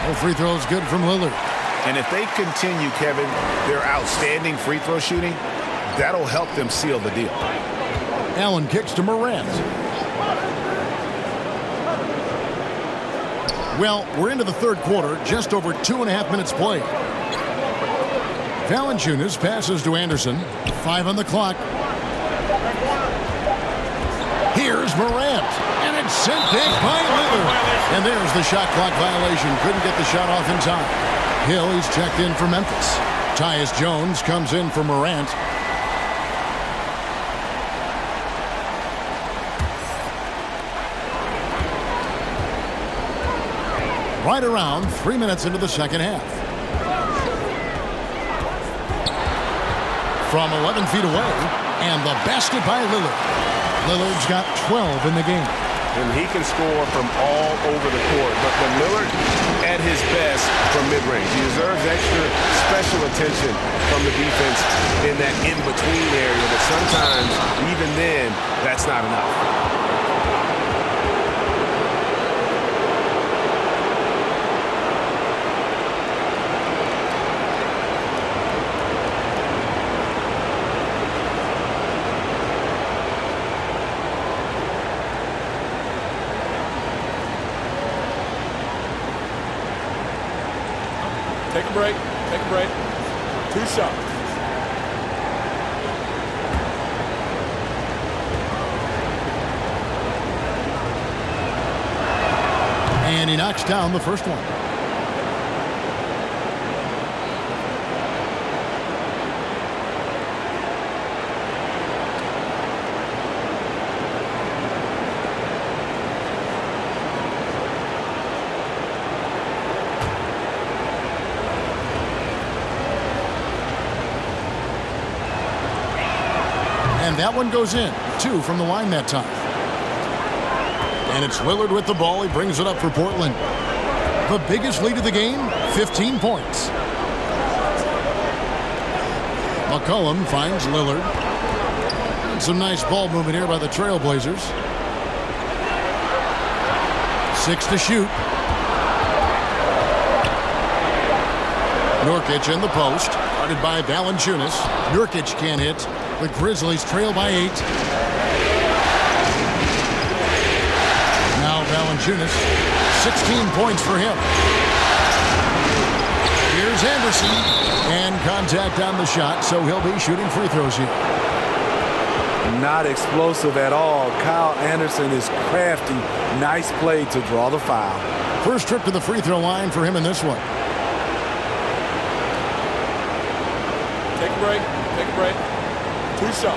Speaker 6: All free throws good from Lillard.
Speaker 8: And if they continue, Kevin, their outstanding free throw shooting, that'll help them seal the deal.
Speaker 6: Allen kicks to Morant. Well, we're into the third quarter, just over 2.5 minutes played. Valanciunas passes to Anderson. 5 on the clock. Here's Morant. And it's sent back by Lillard. And there's the shot clock violation. Couldn't get the shot off in time. Hill, he's checked in for Memphis. Tyus Jones comes in for Morant. right around 3 minutes into the second half. From 11 feet away, and the basket by Lillard. Lillard's got 12 in the game.
Speaker 8: And he can score from all over the court. But Lillard at his best from mid-range. He deserves extra special attention from the defense in that in-between area. But sometimes, even then, that's not enough.
Speaker 5: Take a break. Take a break. 2 shots.
Speaker 6: And he knocks down the first one. And that one goes in. 2 from the line that time. And it's Lillard with the ball. He brings it up for Portland. The biggest lead of the game, 15 points. McCollum finds Lillard. And some nice ball movement here by the TrailBlazers. 6 to shoot. Nurkic in the post. Guarded by Valanciunas. Nurkic can't hit. The Grizzlies trail by 8. Now Valanciunas, 16 points for him. Here's Anderson, and contact on the shot, so he'll be shooting free throws here.
Speaker 9: Not explosive at all. Kyle Anderson is crafty. Nice play to draw the foul.
Speaker 6: First trip to the free throw line for him in this one.
Speaker 5: Take a break. Take a break. 2 shots.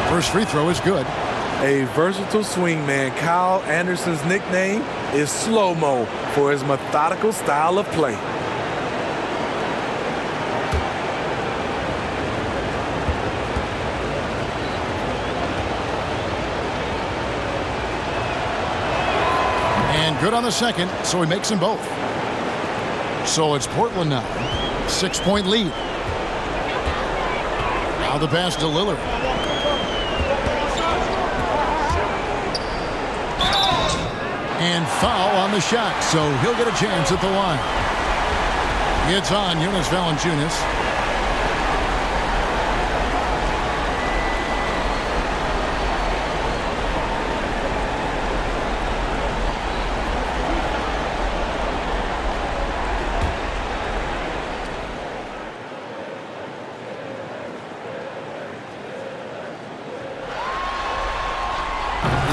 Speaker 6: First free throw is good.
Speaker 9: A versatile swingman. Kyle Anderson's nickname is Slow-Mo for his methodical style of play.
Speaker 6: Good on the second, so he makes them both. So it's Portland now. 6-point lead. Now the pass to Lillard. And foul on the shot, so he'll get a chance at the line. It's on Jonas Valanciunas.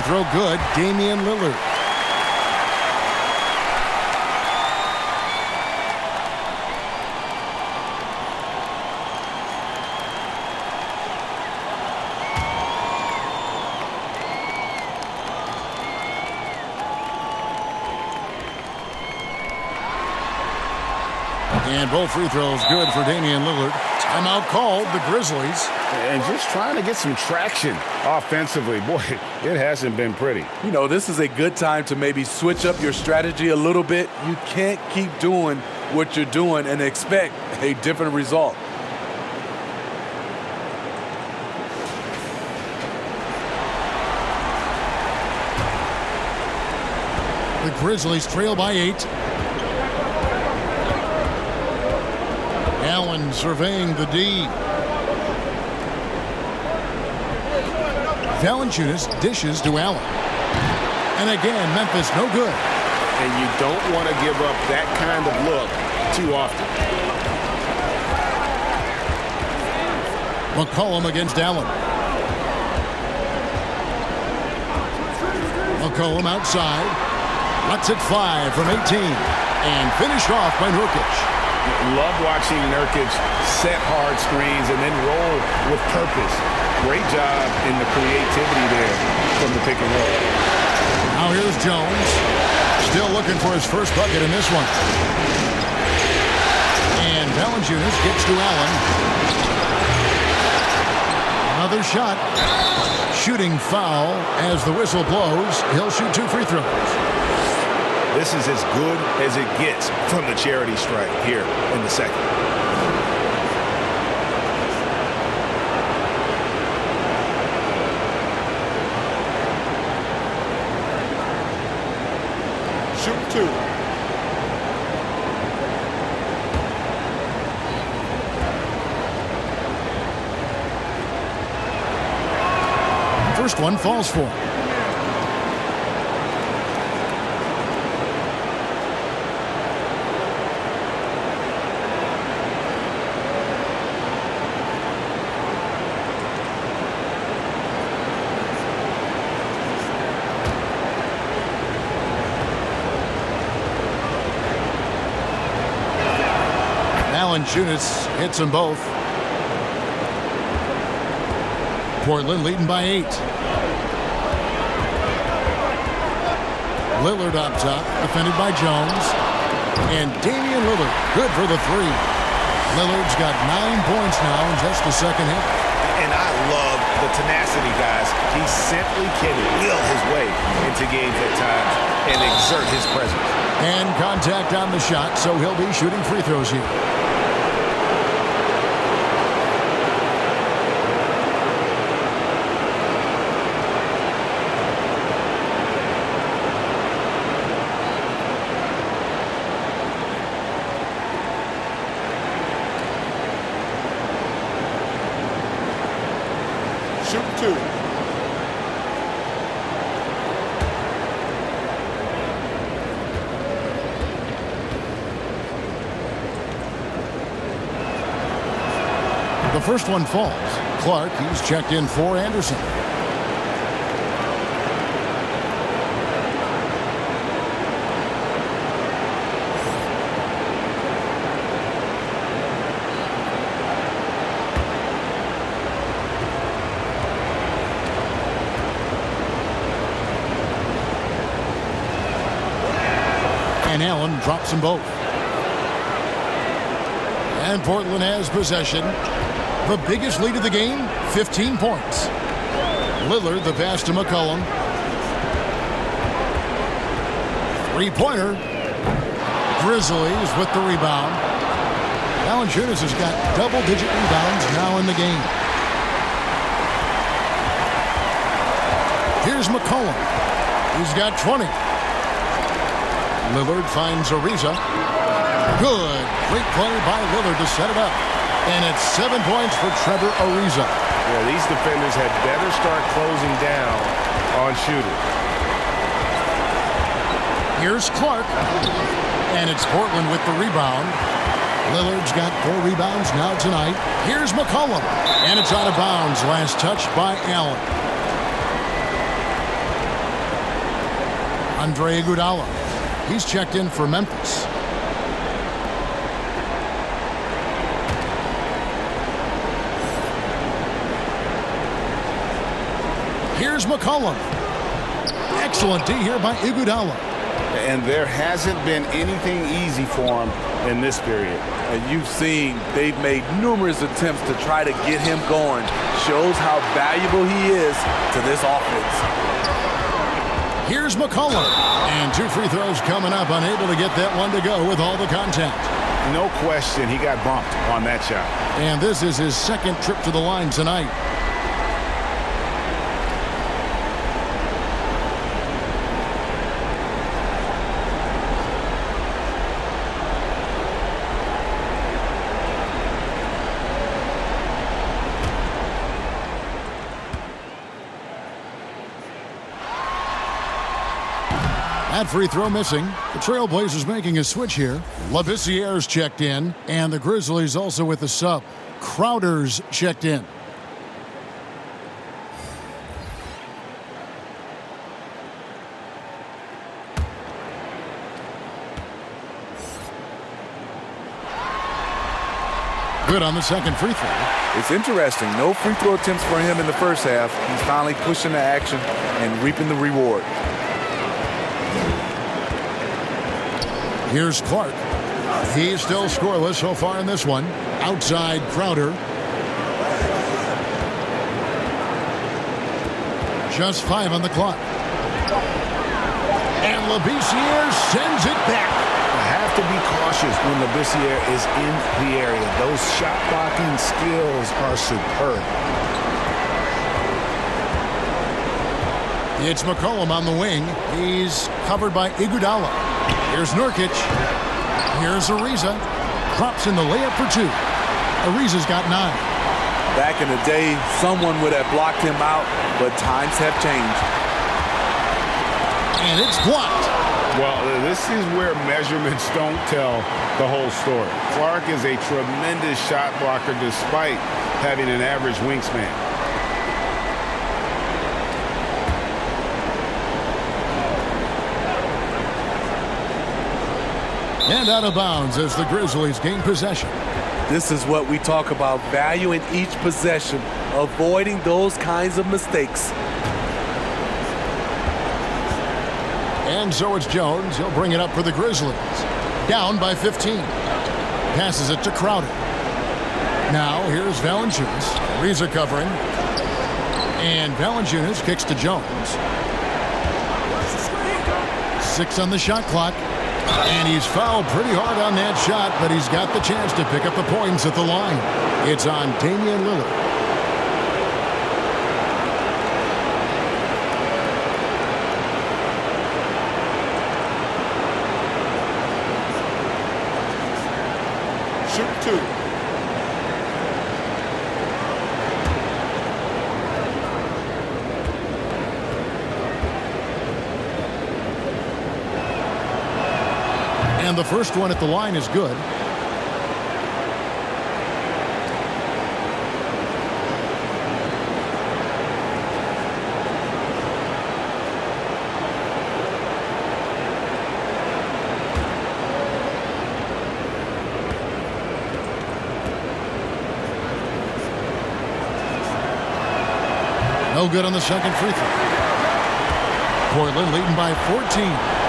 Speaker 6: Throw good, Damian Lillard. And both free throws good for Damian Lillard. Timeout called, the Grizzlies.
Speaker 8: And just trying to get some traction offensively. Boy, it hasn't been pretty.
Speaker 9: You know, this is a good time to maybe switch up your strategy a little bit. You can't keep doing what you're doing and expect a different result.
Speaker 6: The Grizzlies trail by 8. Allen surveying the D. Valanciunas dishes to Allen. And again, Memphis no good.
Speaker 8: And you don't want to give up that kind of look too often.
Speaker 6: McCollum against Allen. McCollum outside. Lets it fly from 18. And finished off by Nurkic.
Speaker 8: Love watching Nurkic set hard screens and then roll with purpose. Great job in the creativity there from the pick and roll.
Speaker 6: Now here's Jones. Still looking for his first bucket in this one. And Valanciunas gets to Allen. Another shot. Shooting foul as the whistle blows. He'll shoot 2 free throws.
Speaker 8: This is as good as it gets from the charity stripe here in the second.
Speaker 4: Shoot 2.
Speaker 6: First one falls for him. Valanciunas hits them both. Portland leading by 8. Lillard up top, defended by Jones. And Damian Lillard, good for the 3. Lillard's got 9 points now in just the second half.
Speaker 8: And I love the tenacity, guys. He simply can will his way into games at times and exert his presence.
Speaker 6: And contact on the shot, so he'll be shooting free throws here.
Speaker 4: Shoot 2.
Speaker 6: The first one falls. Clark, he's checked in for Anderson. And Allen drops them both. And Portland has possession. The biggest lead of the game, 15 points. Lillard, the pass to McCollum. 3-pointer. Grizzlies with the rebound. Valanciunas has got double-digit rebounds now in the game. Here's McCollum. He's got 20. Lillard finds Ariza. Good. Great play by Lillard to set it up. And it's 7 points for Trevor Ariza.
Speaker 8: Yeah, these defenders had better start closing down on shooting.
Speaker 6: Here's Clark. And it's Portland with the rebound. Lillard's got 4 rebounds now tonight. Here's McCollum. And it's out of bounds. Last touch by Allen. Andre Iguodala. He's checked in for Memphis. Here's McCollum. Excellent D here by Iguodala.
Speaker 8: And there hasn't been anything easy for him in this period.
Speaker 9: And you've seen they've made numerous attempts to try to get him going. Shows how valuable he is to this offense.
Speaker 6: Here's McCollum. And 2 free throws coming up. Unable to get that one to go with all the contact.
Speaker 8: No question, he got bumped on that shot.
Speaker 6: And this is his second trip to the line tonight. That free throw missing. The TrailBlazers making a switch here. Lavissiere's checked in, and the Grizzlies also with the sub. Crowder's checked in. Good on the second free throw.
Speaker 9: It's interesting. No free throw attempts for him in the first half. He's finally pushing the action and reaping the reward.
Speaker 6: Here's Clark. He's still scoreless so far in this one. Outside Crowder. Just 5 on the clock. And Labissiere sends it back.
Speaker 8: Have to be cautious when Labissiere is in the area. Those shot blocking skills are superb.
Speaker 6: It's McCollum on the wing. He's covered by Iguodala. Here's Nurkic. Here's Ariza. Drops in the layup for 2. Ariza's got 9.
Speaker 9: Back in the day, someone would have blocked him out, but times have changed.
Speaker 6: And it's blocked.
Speaker 8: Well, this is where measurements don't tell the whole story. Clark is a tremendous shot blocker despite having an average wingspan.
Speaker 6: And out of bounds as the Grizzlies gain possession.
Speaker 9: This is what we talk about, valuing each possession, avoiding those kinds of mistakes.
Speaker 6: And so it's Jones. He'll bring it up for the Grizzlies. Down by 15. Passes it to Crowder. Now here's Valanciunas. Ariza covering. And Valanciunas kicks to Jones. 6 on the shot clock. And he's fouled pretty hard on that shot, but he's got the chance to pick up the points at the line. It's on Damian Lillard.
Speaker 4: Shoot 2.
Speaker 6: And the first one at the line is good. No good on the second free throw. Portland leading by 14.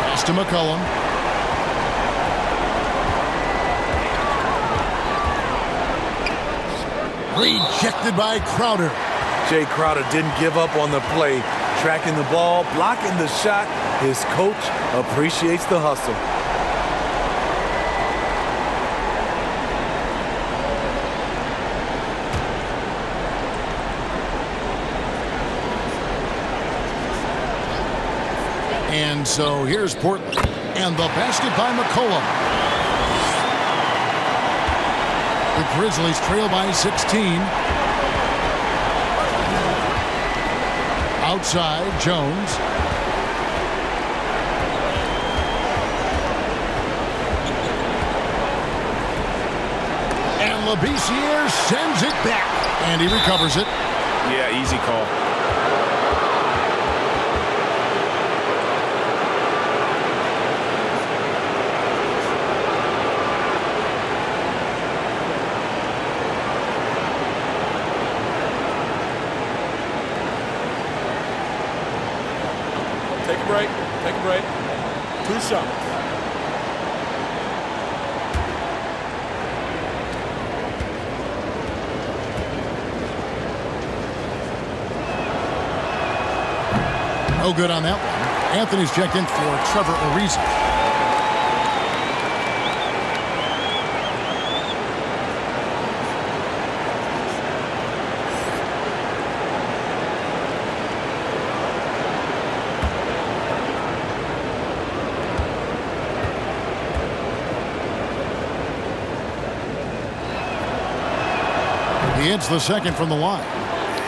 Speaker 6: Pass to McCollum. Rejected by Crowder.
Speaker 9: Jay Crowder didn't give up on the play, tracking the ball, blocking the shot. His coach appreciates the hustle.
Speaker 6: And so here's Portland. And the basket by McCollum. The Grizzlies trail by 16. Outside, Jones. And Labissiere sends it back. And he recovers it.
Speaker 8: Yeah, easy call.
Speaker 5: Take a break. Take a break. 2 shots.
Speaker 6: No good on that one. Anthony's checked in for Trevor Ariza. He hits the second from the line.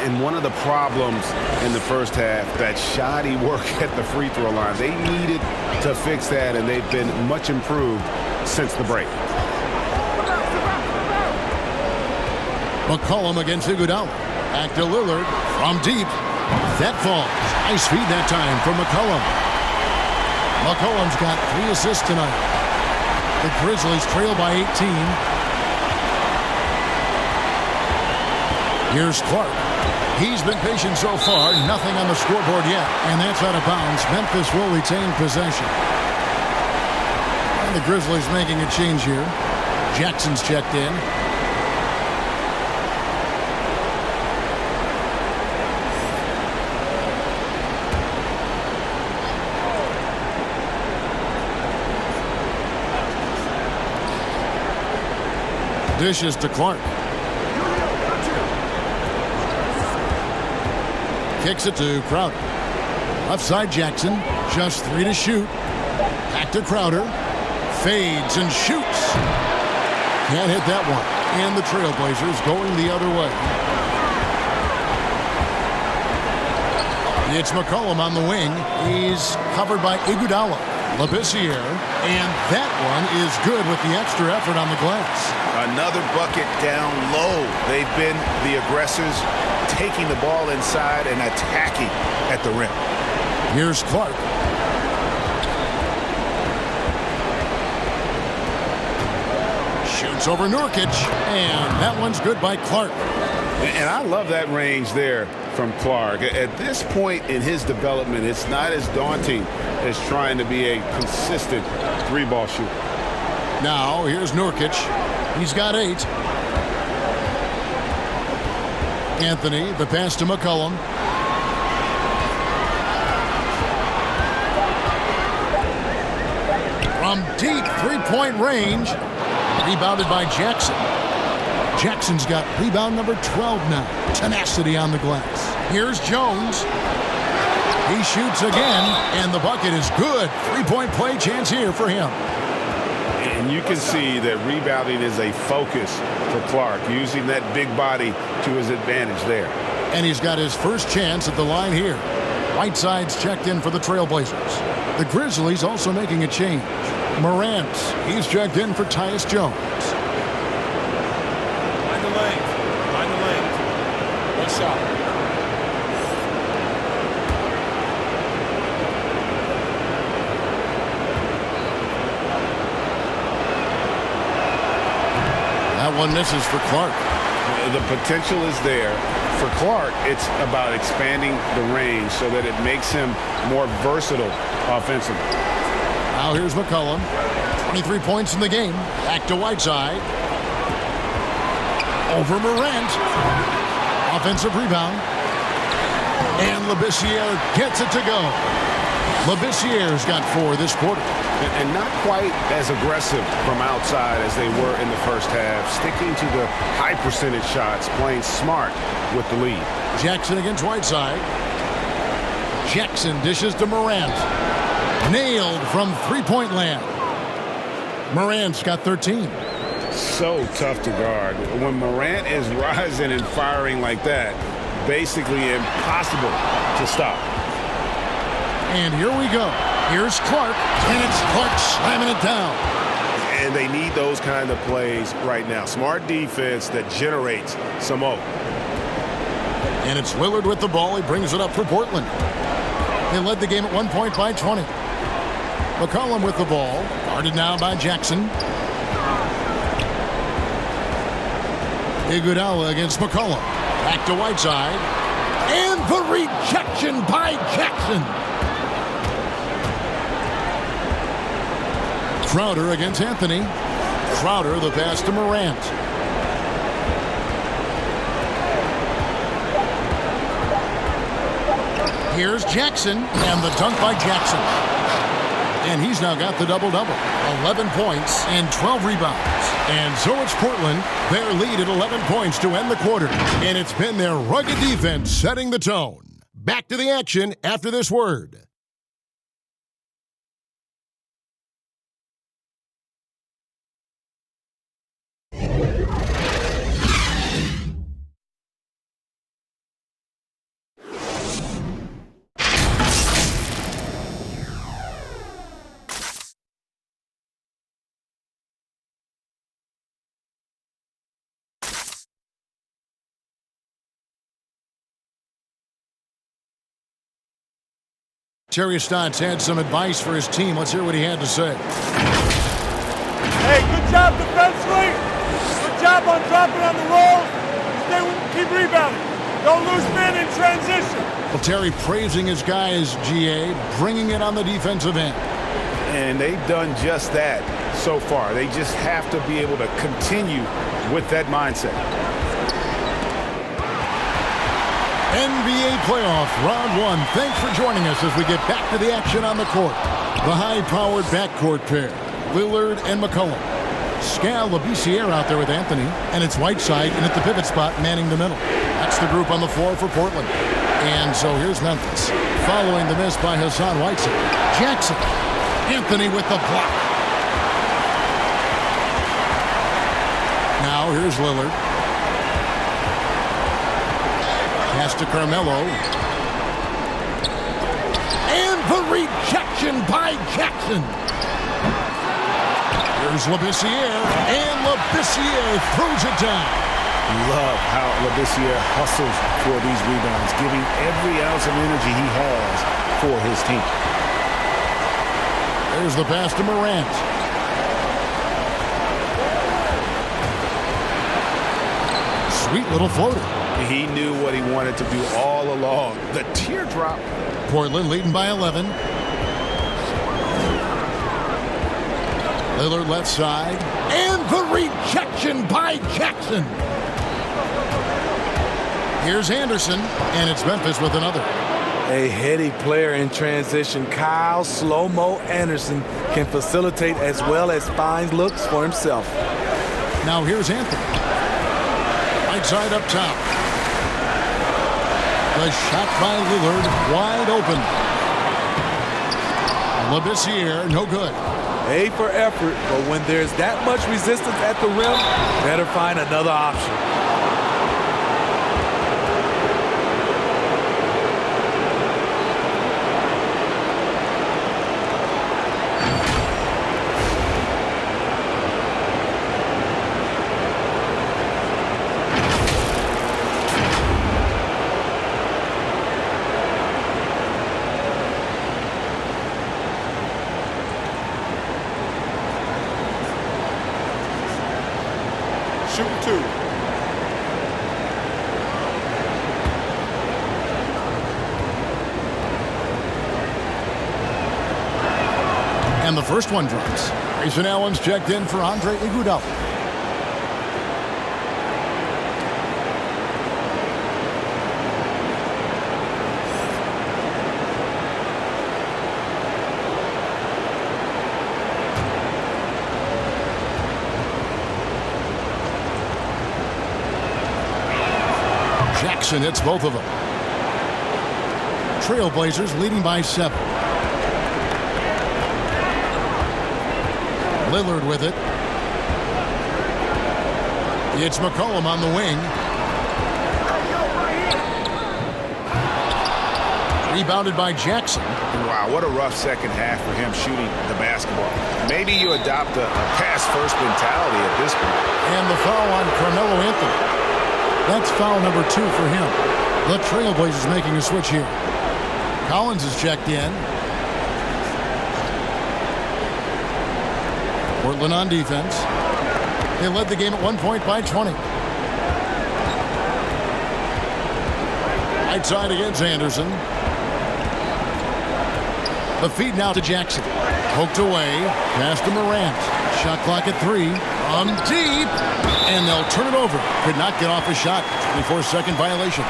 Speaker 8: And one of the problems in the first half, that shoddy work at the free throw line. They needed to fix that, and they've been much improved since the break.
Speaker 6: McCollum against Iguodala. Back to Lillard from deep. That falls. Nice feed that time from McCollum. McCollum's got 3 assists tonight. The Grizzlies trail by 18. Here's Clark. He's been patient so far. Nothing on the scoreboard yet. And that's out of bounds. Memphis will retain possession. And the Grizzlies making a change here. Jackson's checked in. Dishes to Clark. Kicks it to Crowder. Left side Jackson. Just 3 to shoot. Back to Crowder. Fades and shoots. Can't hit that one. And the Trailblazers going the other way. It's McCollum on the wing. He's covered by Iguodala. Labissiere. And that one is good with the extra effort on the glass.
Speaker 8: Another bucket down low. They've been the aggressors, taking the ball inside and attacking at the rim.
Speaker 6: Here's Clark. Shoots over Nurkic, and that one's good by Clark.
Speaker 8: And I love that range there from Clark. At this point in his development, it's not as daunting as trying to be a consistent three-ball shooter.
Speaker 6: Now, here's Nurkic. He's got 8. Anthony, the pass to McCollum. From deep three-point range. Rebounded by Jackson. Jackson's got rebound number 12 now. Tenacity on the glass. Here's Jones. He shoots again, and the bucket is good. Three-point play chance here for him.
Speaker 8: And you can see that rebounding is a focus for Clark, using that big body to his advantage there.
Speaker 6: And he's got his first chance at the line here. Whiteside's checked in for the Trailblazers. The Grizzlies also making a change. Morant, he's checked in for Tyus Jones.
Speaker 11: Find the lane. Find the lane. One shot.
Speaker 6: That one misses for Clark.
Speaker 8: The potential is there. For Clark, it's about expanding the range so that it makes him more versatile offensively.
Speaker 6: Now here's McCollum. 23 points in the game. Back to Whiteside. Over Morant. Offensive rebound. And Labissiere gets it to go. Labissiere's got 4 this quarter.
Speaker 8: And not quite as aggressive from outside as they were in the first half. Sticking to the high percentage shots, playing smart with the lead.
Speaker 6: Jackson against Whiteside. Jackson dishes to Morant. Nailed from three-point land. Morant's got 13.
Speaker 8: So tough to guard. When Morant is rising and firing like that, basically impossible to stop.
Speaker 6: And here we go. Here's Clark, and it's Clark slamming it down.
Speaker 8: And they need those kind of plays right now. Smart defense that generates some O.
Speaker 6: And it's Lillard with the ball. He brings it up for Portland. They led the game at 1 point by 20. McCollum with the ball. Guarded now by Jackson. Iguodala against McCollum. Back to Whiteside. And the rejection by Jackson. Crowder against Anthony. Crowder the pass to Morant. Here's Jackson, and the dunk by Jackson. And he's now got the double-double. 11 points and 12 rebounds. And so it's Portland. Their lead at 11 points to end the quarter. And it's been their rugged defense setting the tone. Back to the action after this word. Terry Stotts had some advice for his team. Let's hear what he had to say.
Speaker 11: Hey, good job defensively. Good job on dropping on the roll. stay, keep rebounding. Don't lose men in transition.
Speaker 6: Well, Terry praising his guys, GA, bringing it on the defensive end.
Speaker 8: And they've done just that so far. They just have to be able to continue with that mindset.
Speaker 6: NBA playoff round 1. Thanks for joining us as we get back to the action on the court. The high-powered backcourt pair, Lillard and McCollum. Scal Labissiere out there with Anthony, and it's Whiteside in at the pivot spot manning the middle. That's the group on the floor for Portland. And so here's Memphis, following the miss by Hassan Whiteside. Jackson, Anthony with the block. Now here's Lillard. Pass to Carmelo. And the rejection by Jackson. Here's Labissiere. And Labissiere throws it down.
Speaker 8: Love how Labissiere hustles for these rebounds, giving every ounce of energy he has for his team.
Speaker 6: There's the pass to Morant. Sweet little floater.
Speaker 8: He knew what he wanted to do all along. The teardrop.
Speaker 6: Portland leading by 11. Lillard left side. And the rejection by Jackson. Here's Anderson, and it's Memphis with another.
Speaker 9: A heady player in transition, Kyle Slow-Mo Anderson, can facilitate as well as find looks for himself.
Speaker 6: Now here's Anthony. Right side up top. The shot by Lillard, wide open. Labissiere, no good.
Speaker 9: A for effort, but when there's that much resistance at the rim, better find another option.
Speaker 11: Shooting 2.
Speaker 6: And the first one drops. Grayson Allen's checked in for Andre Iguodala. Jackson hits both of them. TrailBlazers leading by 7. Lillard with it. It's McCollum on the wing. Rebounded by Jackson.
Speaker 8: Wow, what a rough second half for him shooting the basketball. Maybe you adopt a pass-first mentality at this point.
Speaker 6: And the foul on Carmelo Anthony. That's foul number 2 for him. The TrailBlazers making a switch here. Collins is checked in. Portland on defense. They led the game at 1 point by 20. Right side against Anderson. The feed now to Jackson. Poked away. Pass to Morant. Shot clock at 3. From deep. And they'll turn it over. Could not get off a shot. 24-second violation.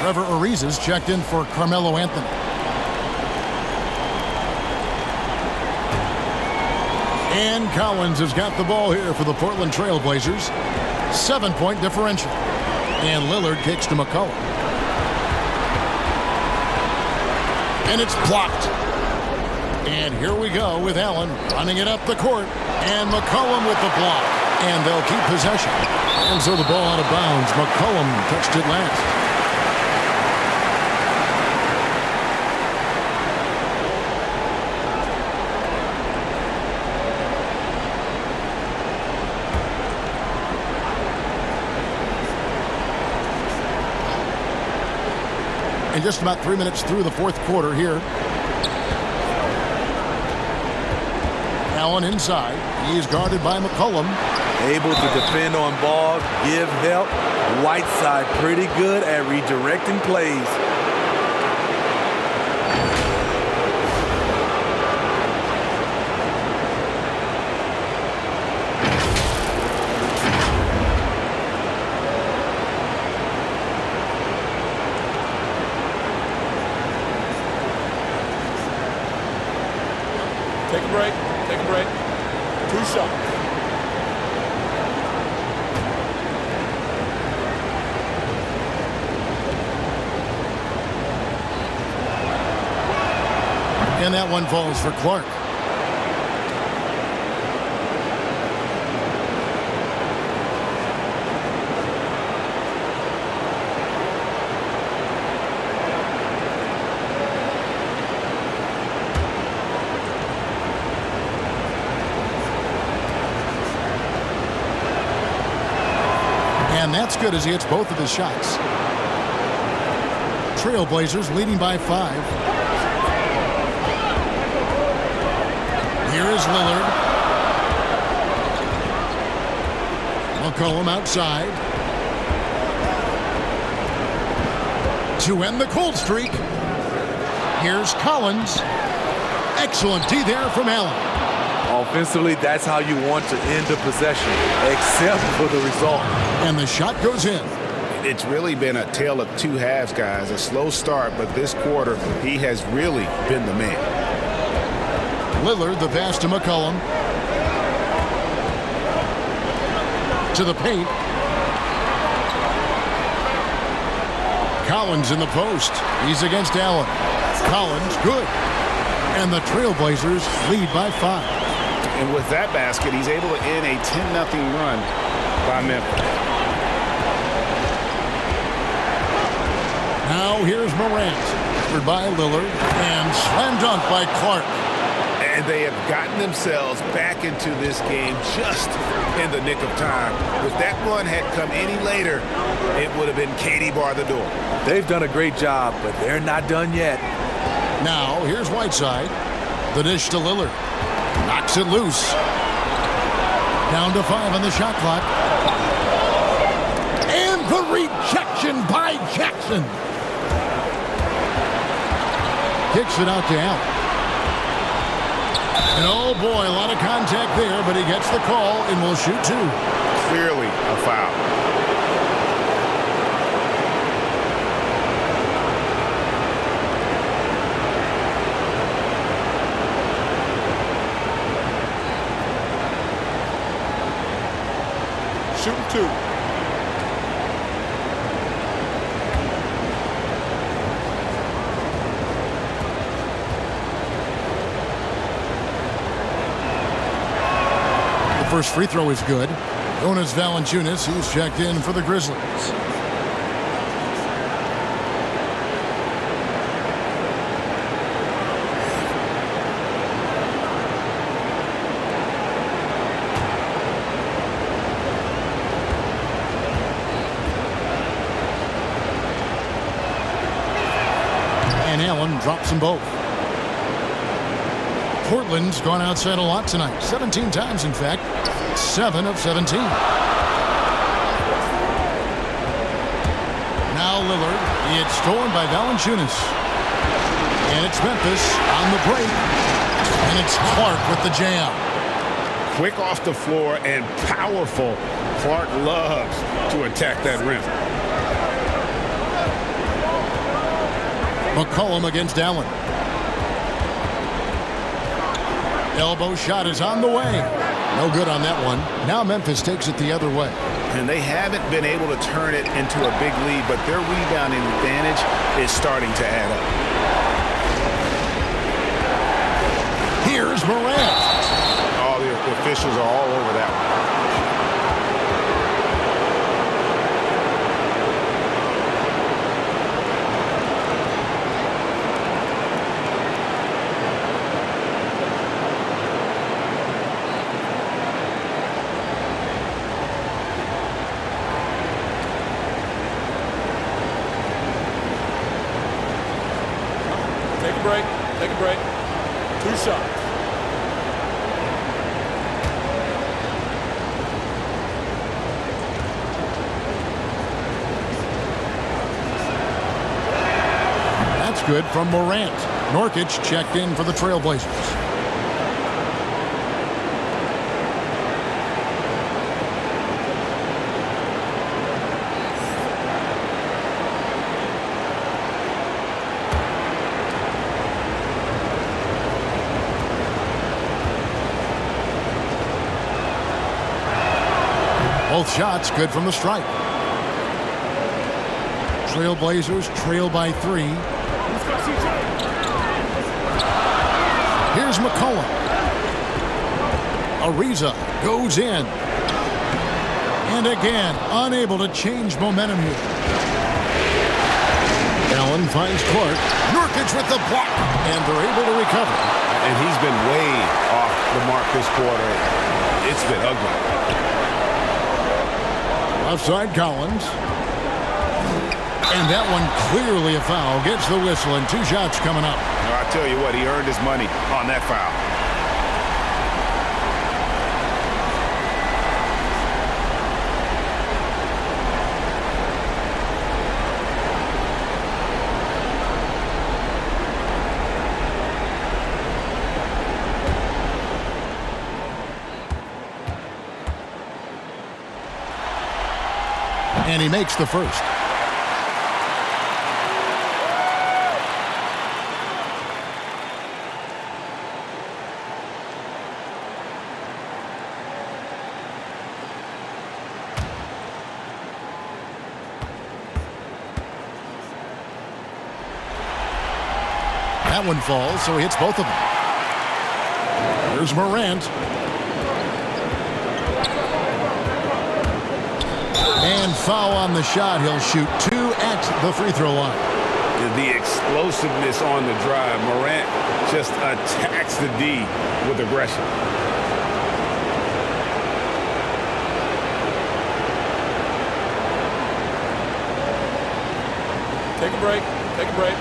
Speaker 6: Trevor Ariza's checked in for Carmelo Anthony. And Collins has got the ball here for the Portland TrailBlazers. 7-point differential. And Lillard kicks to McCollum. And it's blocked. And here we go with Allen running it up the court. And McCollum with the block. And they'll keep possession. And so the ball out of bounds. McCollum touched it last. And just about 3 minutes through the fourth quarter here. Allen inside. He's guarded by McCollum.
Speaker 9: Able to defend on ball, give help. Whiteside pretty good at redirecting plays.
Speaker 11: Take a break. Take a break. 2 shots.
Speaker 6: And that one falls for Clark. And that's good as he hits both of his shots. Trailblazers leading by 5. Here is Lillard. McCollum outside. To end the cold streak. Here's Collins. Excellent D there from Allen.
Speaker 9: Offensively, that's how you want to end the possession, except for the result.
Speaker 6: And the shot goes in.
Speaker 8: It's really been a tale of 2 halves, guys. A slow start, but this quarter, he has really been the man.
Speaker 6: Lillard, the pass to McCollum. To the paint. Collins in the post. He's against Allen. Collins, good. And the Trailblazers lead by 5.
Speaker 8: And with that basket, he's able to end a 10-0 run by Memphis.
Speaker 6: Now here's Morant. Covered by Lillard. And slam dunk by Clark.
Speaker 8: And they have gotten themselves back into this game just in the nick of time. If that run had come any later, it would have been Katie bar the door.
Speaker 9: They've done a great job, but they're not done yet.
Speaker 6: Now here's Whiteside. The dish to Lillard. Knocks it loose. Down to 5 on the shot clock. And the rejection by Jackson. Kicks it out to Allen. And oh boy, a lot of contact there, but he gets the call and will shoot 2.
Speaker 8: Clearly a foul.
Speaker 11: Shooting 2.
Speaker 6: First free throw is good. Jonas Valanciunas, who's checked in for the Grizzlies. And Allen drops them both. Portland's gone outside a lot tonight. 17 times, in fact. 7 of 17. Now Lillard. It's stolen by Valanciunas. And it's Memphis on the break. And it's Clark with the jam.
Speaker 8: Quick off the floor and powerful. Clark loves to attack that rim.
Speaker 6: McCollum against Allen. Elbow shot is on the way. No good on that one. Now Memphis takes it the other way.
Speaker 8: And they haven't been able to turn it into a big lead, but their rebounding advantage is starting to add up.
Speaker 6: Here's Morant.
Speaker 8: Oh, the officials are all over that one.
Speaker 11: Take a break. Take a break. 2 shots.
Speaker 6: good from Morant. Nurkic checked in for the TrailBlazers. Both shots good from the stripe. TrailBlazers trail by 3. Here's McCollum. Ariza goes in. And again, unable to change momentum here. Allen finds Clark. Nurkic with the block. And they're able to recover.
Speaker 8: And he's been way off the mark this quarter. It's been ugly.
Speaker 6: Outside Collins. And that one clearly a foul. Gets the whistle and 2 shots coming up.
Speaker 8: I tell you what, he earned his money on that foul.
Speaker 6: And he makes the first. That one falls, so he hits both of them. Here's Morant. And foul on the shot. He'll shoot 2 at the free throw line.
Speaker 8: The explosiveness on the drive. Morant just attacks the D with aggression.
Speaker 11: Take a break. Take a break.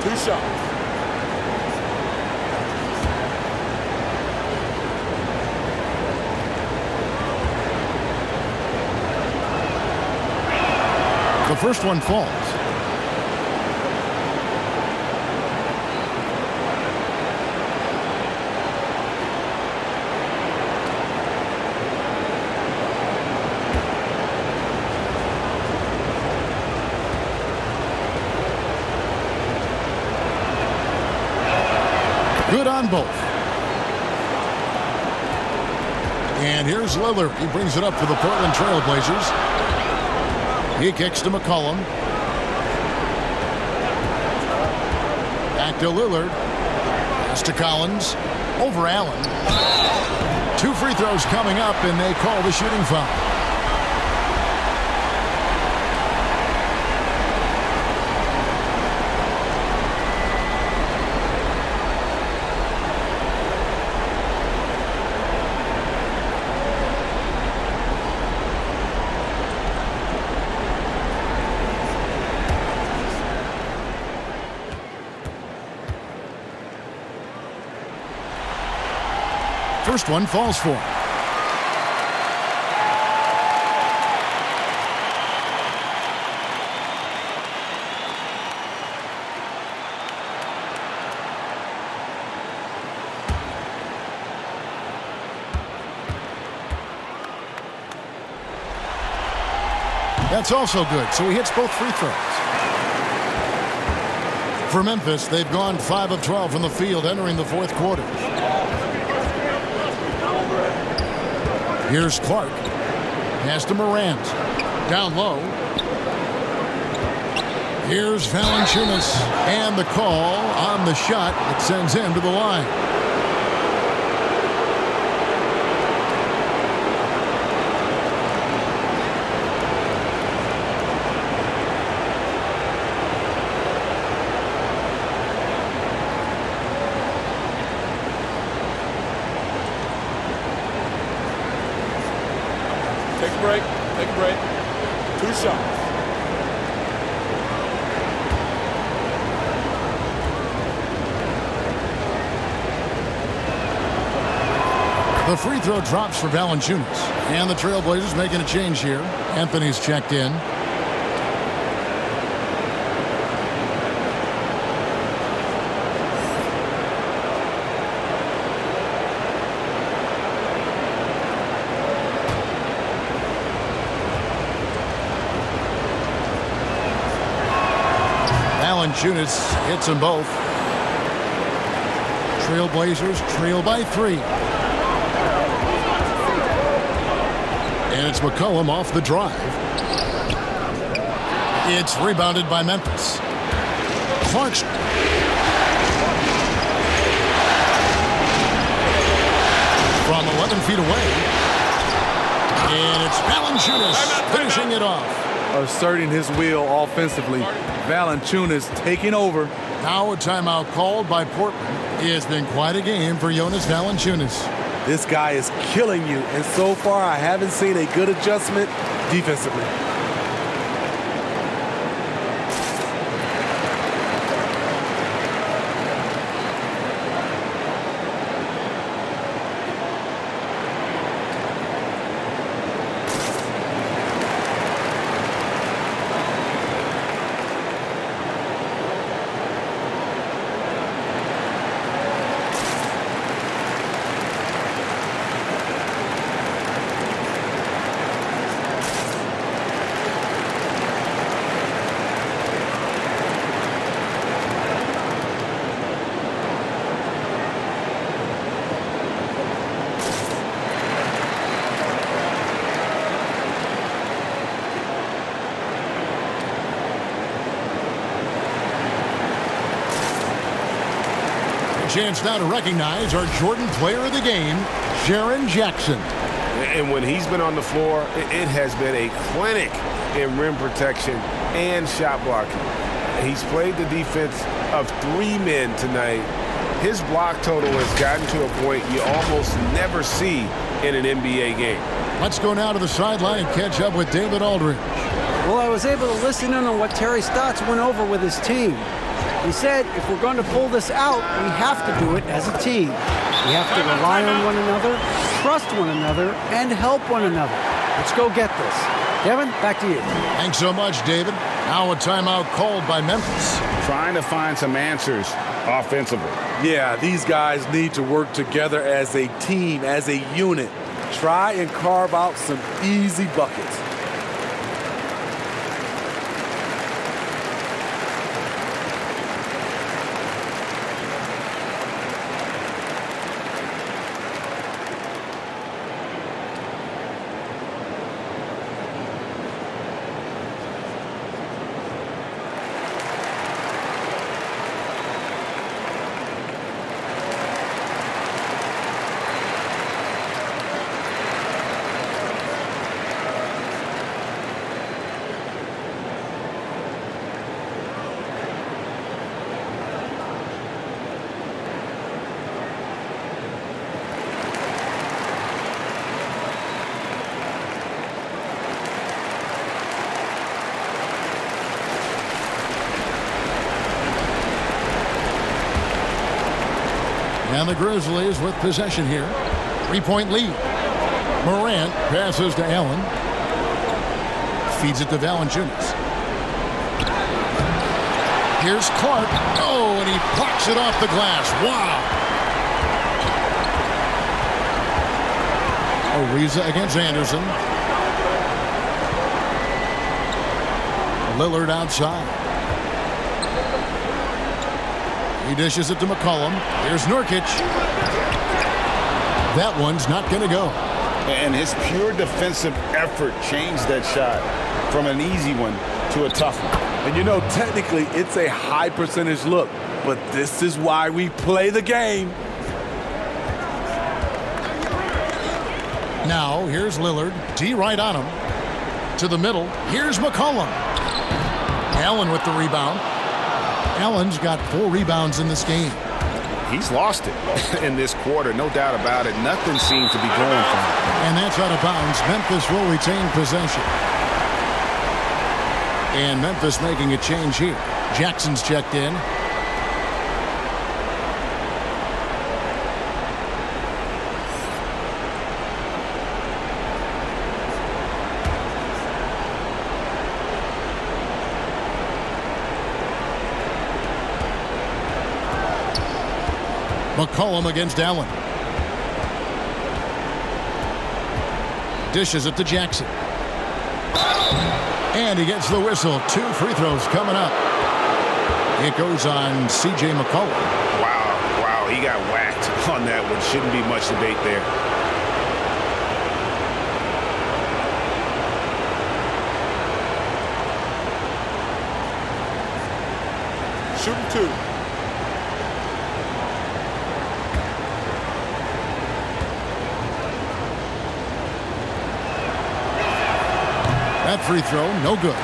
Speaker 11: 2 shots.
Speaker 6: The first one falls. Good on both. And here's Lillard. He brings it up for the Portland TrailBlazers. He kicks to McCollum. Back to Lillard. Pass to Collins. Over Allen. 2 free throws coming up, and they call the shooting foul. First one falls for him. That's also good, so he hits both free throws. For Memphis, they've gone 5 of 12 from the field entering the fourth quarter. Here's Clark. Pass to Morant. Down low. Here's Valanciunas. And the call on the shot that sends him to the line.
Speaker 11: Take a break. Take a break. 2 shots.
Speaker 6: The free throw drops for Valanciunas. And the TrailBlazers making a change here. Anthony's checked in. Valanciunas hits them both. TrailBlazers trail by 3. And it's McCollum off the drive. It's rebounded by Memphis. Clarkson. From 11 feet away. And it's Valanciunas finishing it off.
Speaker 9: Asserting his will offensively. Valanciunas taking over.
Speaker 6: Now a timeout called by Portland. It's been quite a game for Jonas Valanciunas.
Speaker 9: This guy is killing you, and so far I haven't seen a good adjustment defensively.
Speaker 6: Chance now to recognize our Jordan player of the game, Jaren Jackson.
Speaker 8: And when he's been on the floor, it has been a clinic in rim protection and shot blocking. He's played the defense of 3 men tonight. His block total has gotten to a point you almost never see in an NBA game.
Speaker 6: Let's go now to the sideline and catch up with David Aldridge.
Speaker 7: Well, I was able to listen in on what Terry Stotts went over with his team. He said if we're going to pull this out, we have to do it as a team. We have to rely on one another, trust one another, and help one another. Let's go get this. Kevin, back to you.
Speaker 6: Thanks so much, David. Now a timeout called by Memphis.
Speaker 8: Trying to find some answers offensively.
Speaker 9: Yeah, these guys need to work together as a team, as a unit. Try and carve out some easy buckets.
Speaker 6: And the Grizzlies with possession here. 3-point lead. Morant passes to Allen. Feeds it to Valanciunas. Here's Clark. Oh, and he blocks it off the glass. Wow. Ariza against Anderson. Lillard outside. He dishes it to McCollum. Here's Nurkic. That one's not going to go.
Speaker 8: And his pure defensive effort changed that shot from an easy one to a tough one.
Speaker 9: And you know, technically, it's a high percentage look, but this is why we play the game.
Speaker 6: Now, here's Lillard. D right on him. To the middle. Here's McCollum. Allen with the rebound. Allen's got 4 rebounds in this game.
Speaker 8: He's lost it in this quarter, no doubt about it. Nothing seemed to be going for him.
Speaker 6: And that's out of bounds. Memphis will retain possession. And Memphis making a change here. Jackson's checked in. McCollum against Allen. Dishes it to Jackson. And he gets the whistle. 2 free throws coming up. It goes on C.J. McCollum.
Speaker 8: Wow, he got whacked on that one. Shouldn't be much debate there.
Speaker 11: Shooting 2.
Speaker 6: That free throw, no good.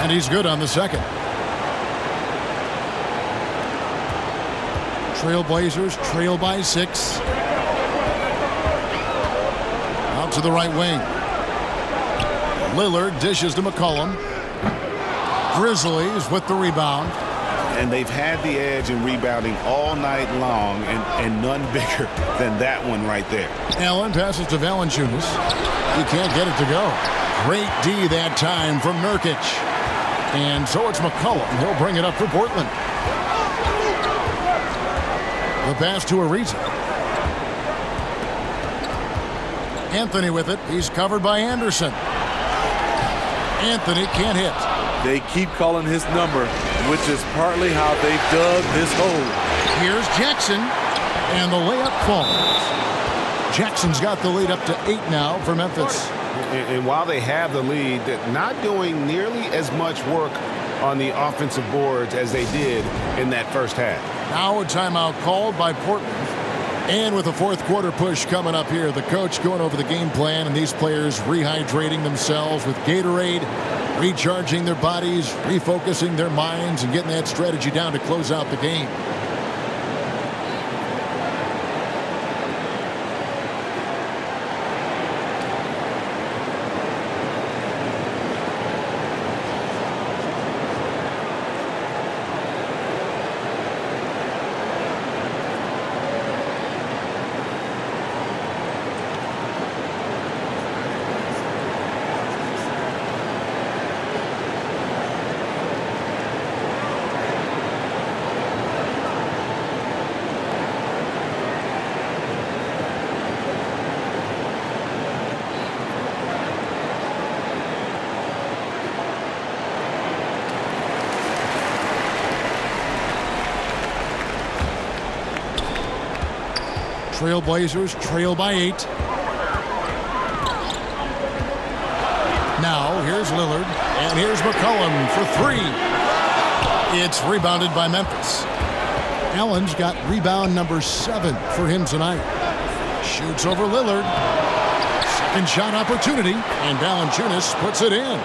Speaker 6: And he's good on the second. TrailBlazers trail by 6. Out to the right wing. Lillard dishes to McCollum. Grizzlies with the rebound.
Speaker 8: And they've had the edge in rebounding all night long, and none bigger than that one right there.
Speaker 6: Allen passes to Valanciunas. He can't get it to go. Great D that time from Nurkic. And so it's McCollum. He'll bring it up for Portland. The pass to Ariza. Anthony with it. He's covered by Anderson. Anthony can't hit.
Speaker 9: They keep calling his number, which is partly how they dug this hole.
Speaker 6: Here's Jackson. And the layup falls. Jackson's got the lead up to 8 now for Memphis.
Speaker 8: And while they have the lead, they're not doing nearly as much work on the offensive boards as they did in that first half.
Speaker 6: Now a timeout called by Portland. And with a fourth quarter push coming up here, the coach going over the game plan and these players rehydrating themselves with Gatorade, recharging their bodies, refocusing their minds, and getting that strategy down to close out the game. TrailBlazers trail by 8. Now here's Lillard, and here's McCollum for 3. It's rebounded by Memphis. Allen's got rebound number 7 for him tonight. Shoots over Lillard. Second shot opportunity, and Valanciunas puts it in.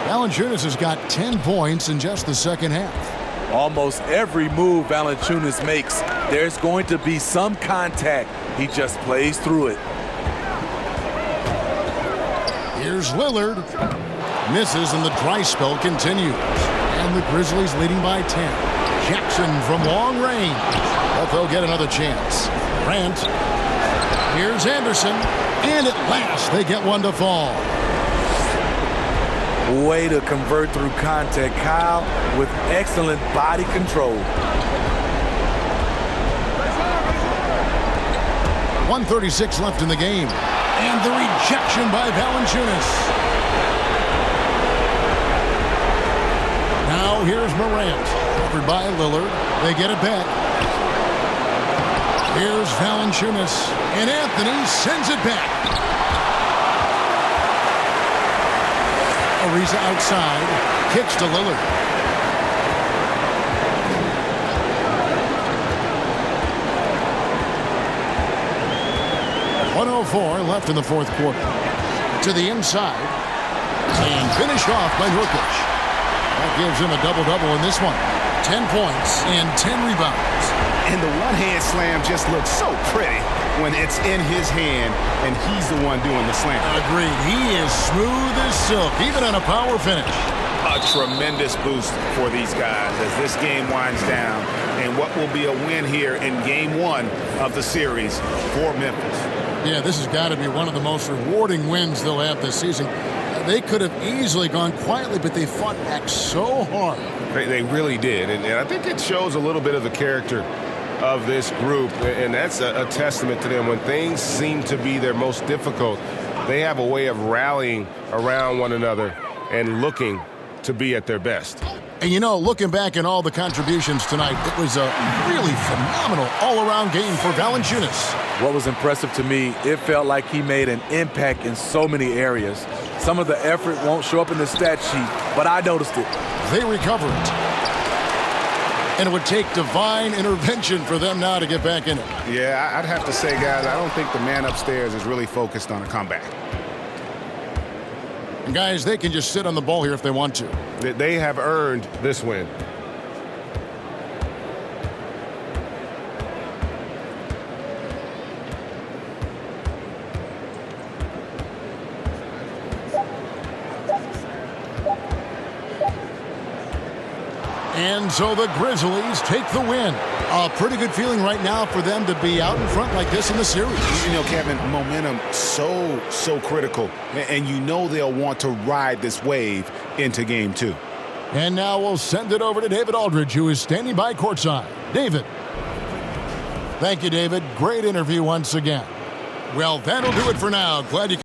Speaker 6: Valanciunas has got 10 points in just the second half.
Speaker 9: Almost every move Valanciunas makes, there's going to be some contact. He just plays through it.
Speaker 6: Here's Lillard. Misses, and the dry spell continues. And the Grizzlies leading by 10. Jackson from long range. But they'll get another chance. Grant. Here's Anderson. And at last, they get one to fall.
Speaker 9: Way to convert through contact, Kyle, with excellent body control.
Speaker 6: 1:36 left in the game. And the rejection by Valanciunas. Now here's Morant. Covered by Lillard. They get it back. Here's Valanciunas. And Anthony sends it back. Ariza outside. Kicks to Lillard. .104 left in the fourth quarter. To the inside. And finished off by Nurkic. That gives him a double-double in this one. 10 points and 10 rebounds.
Speaker 8: And the one-hand slam just looks so pretty when it's in his hand and he's the one doing the slam.
Speaker 6: Agreed. He is smooth as silk, even on a power finish.
Speaker 8: a tremendous boost for these guys as this game winds down and what will be a win here in game 1 of the series for Memphis.
Speaker 6: Yeah, this has got to be one of the most rewarding wins they'll have this season. They could have easily gone quietly, but they fought back so hard.
Speaker 8: They really did, and I think it shows a little bit of the character of this group, and that's a testament to them. When things seem to be their most difficult, they have a way of rallying around one another and looking to be at their best.
Speaker 6: And, you know, looking back at all the contributions tonight, it was a really phenomenal all-around game for Valanciunas.
Speaker 5: What was impressive to me, it felt like he made an impact in so many areas. Some of the effort won't show up in the stat sheet, but I noticed it.
Speaker 6: They recover it. And it would take divine intervention for them now to get back in it.
Speaker 8: Yeah, I'd have to say, guys, I don't think the man upstairs is really focused on a comeback.
Speaker 6: And guys, they can just sit on the ball here if they want to.
Speaker 8: They have earned this win.
Speaker 6: And so the Grizzlies take the win. A pretty good feeling right now for them to be out in front like this in the series.
Speaker 8: You know, Kevin, momentum so critical. And you know they'll want to ride this wave into game 2.
Speaker 6: And now we'll send it over to David Aldridge, who is standing by courtside. David. Thank you, David. Great interview once again. Well, that'll do it for now. Glad you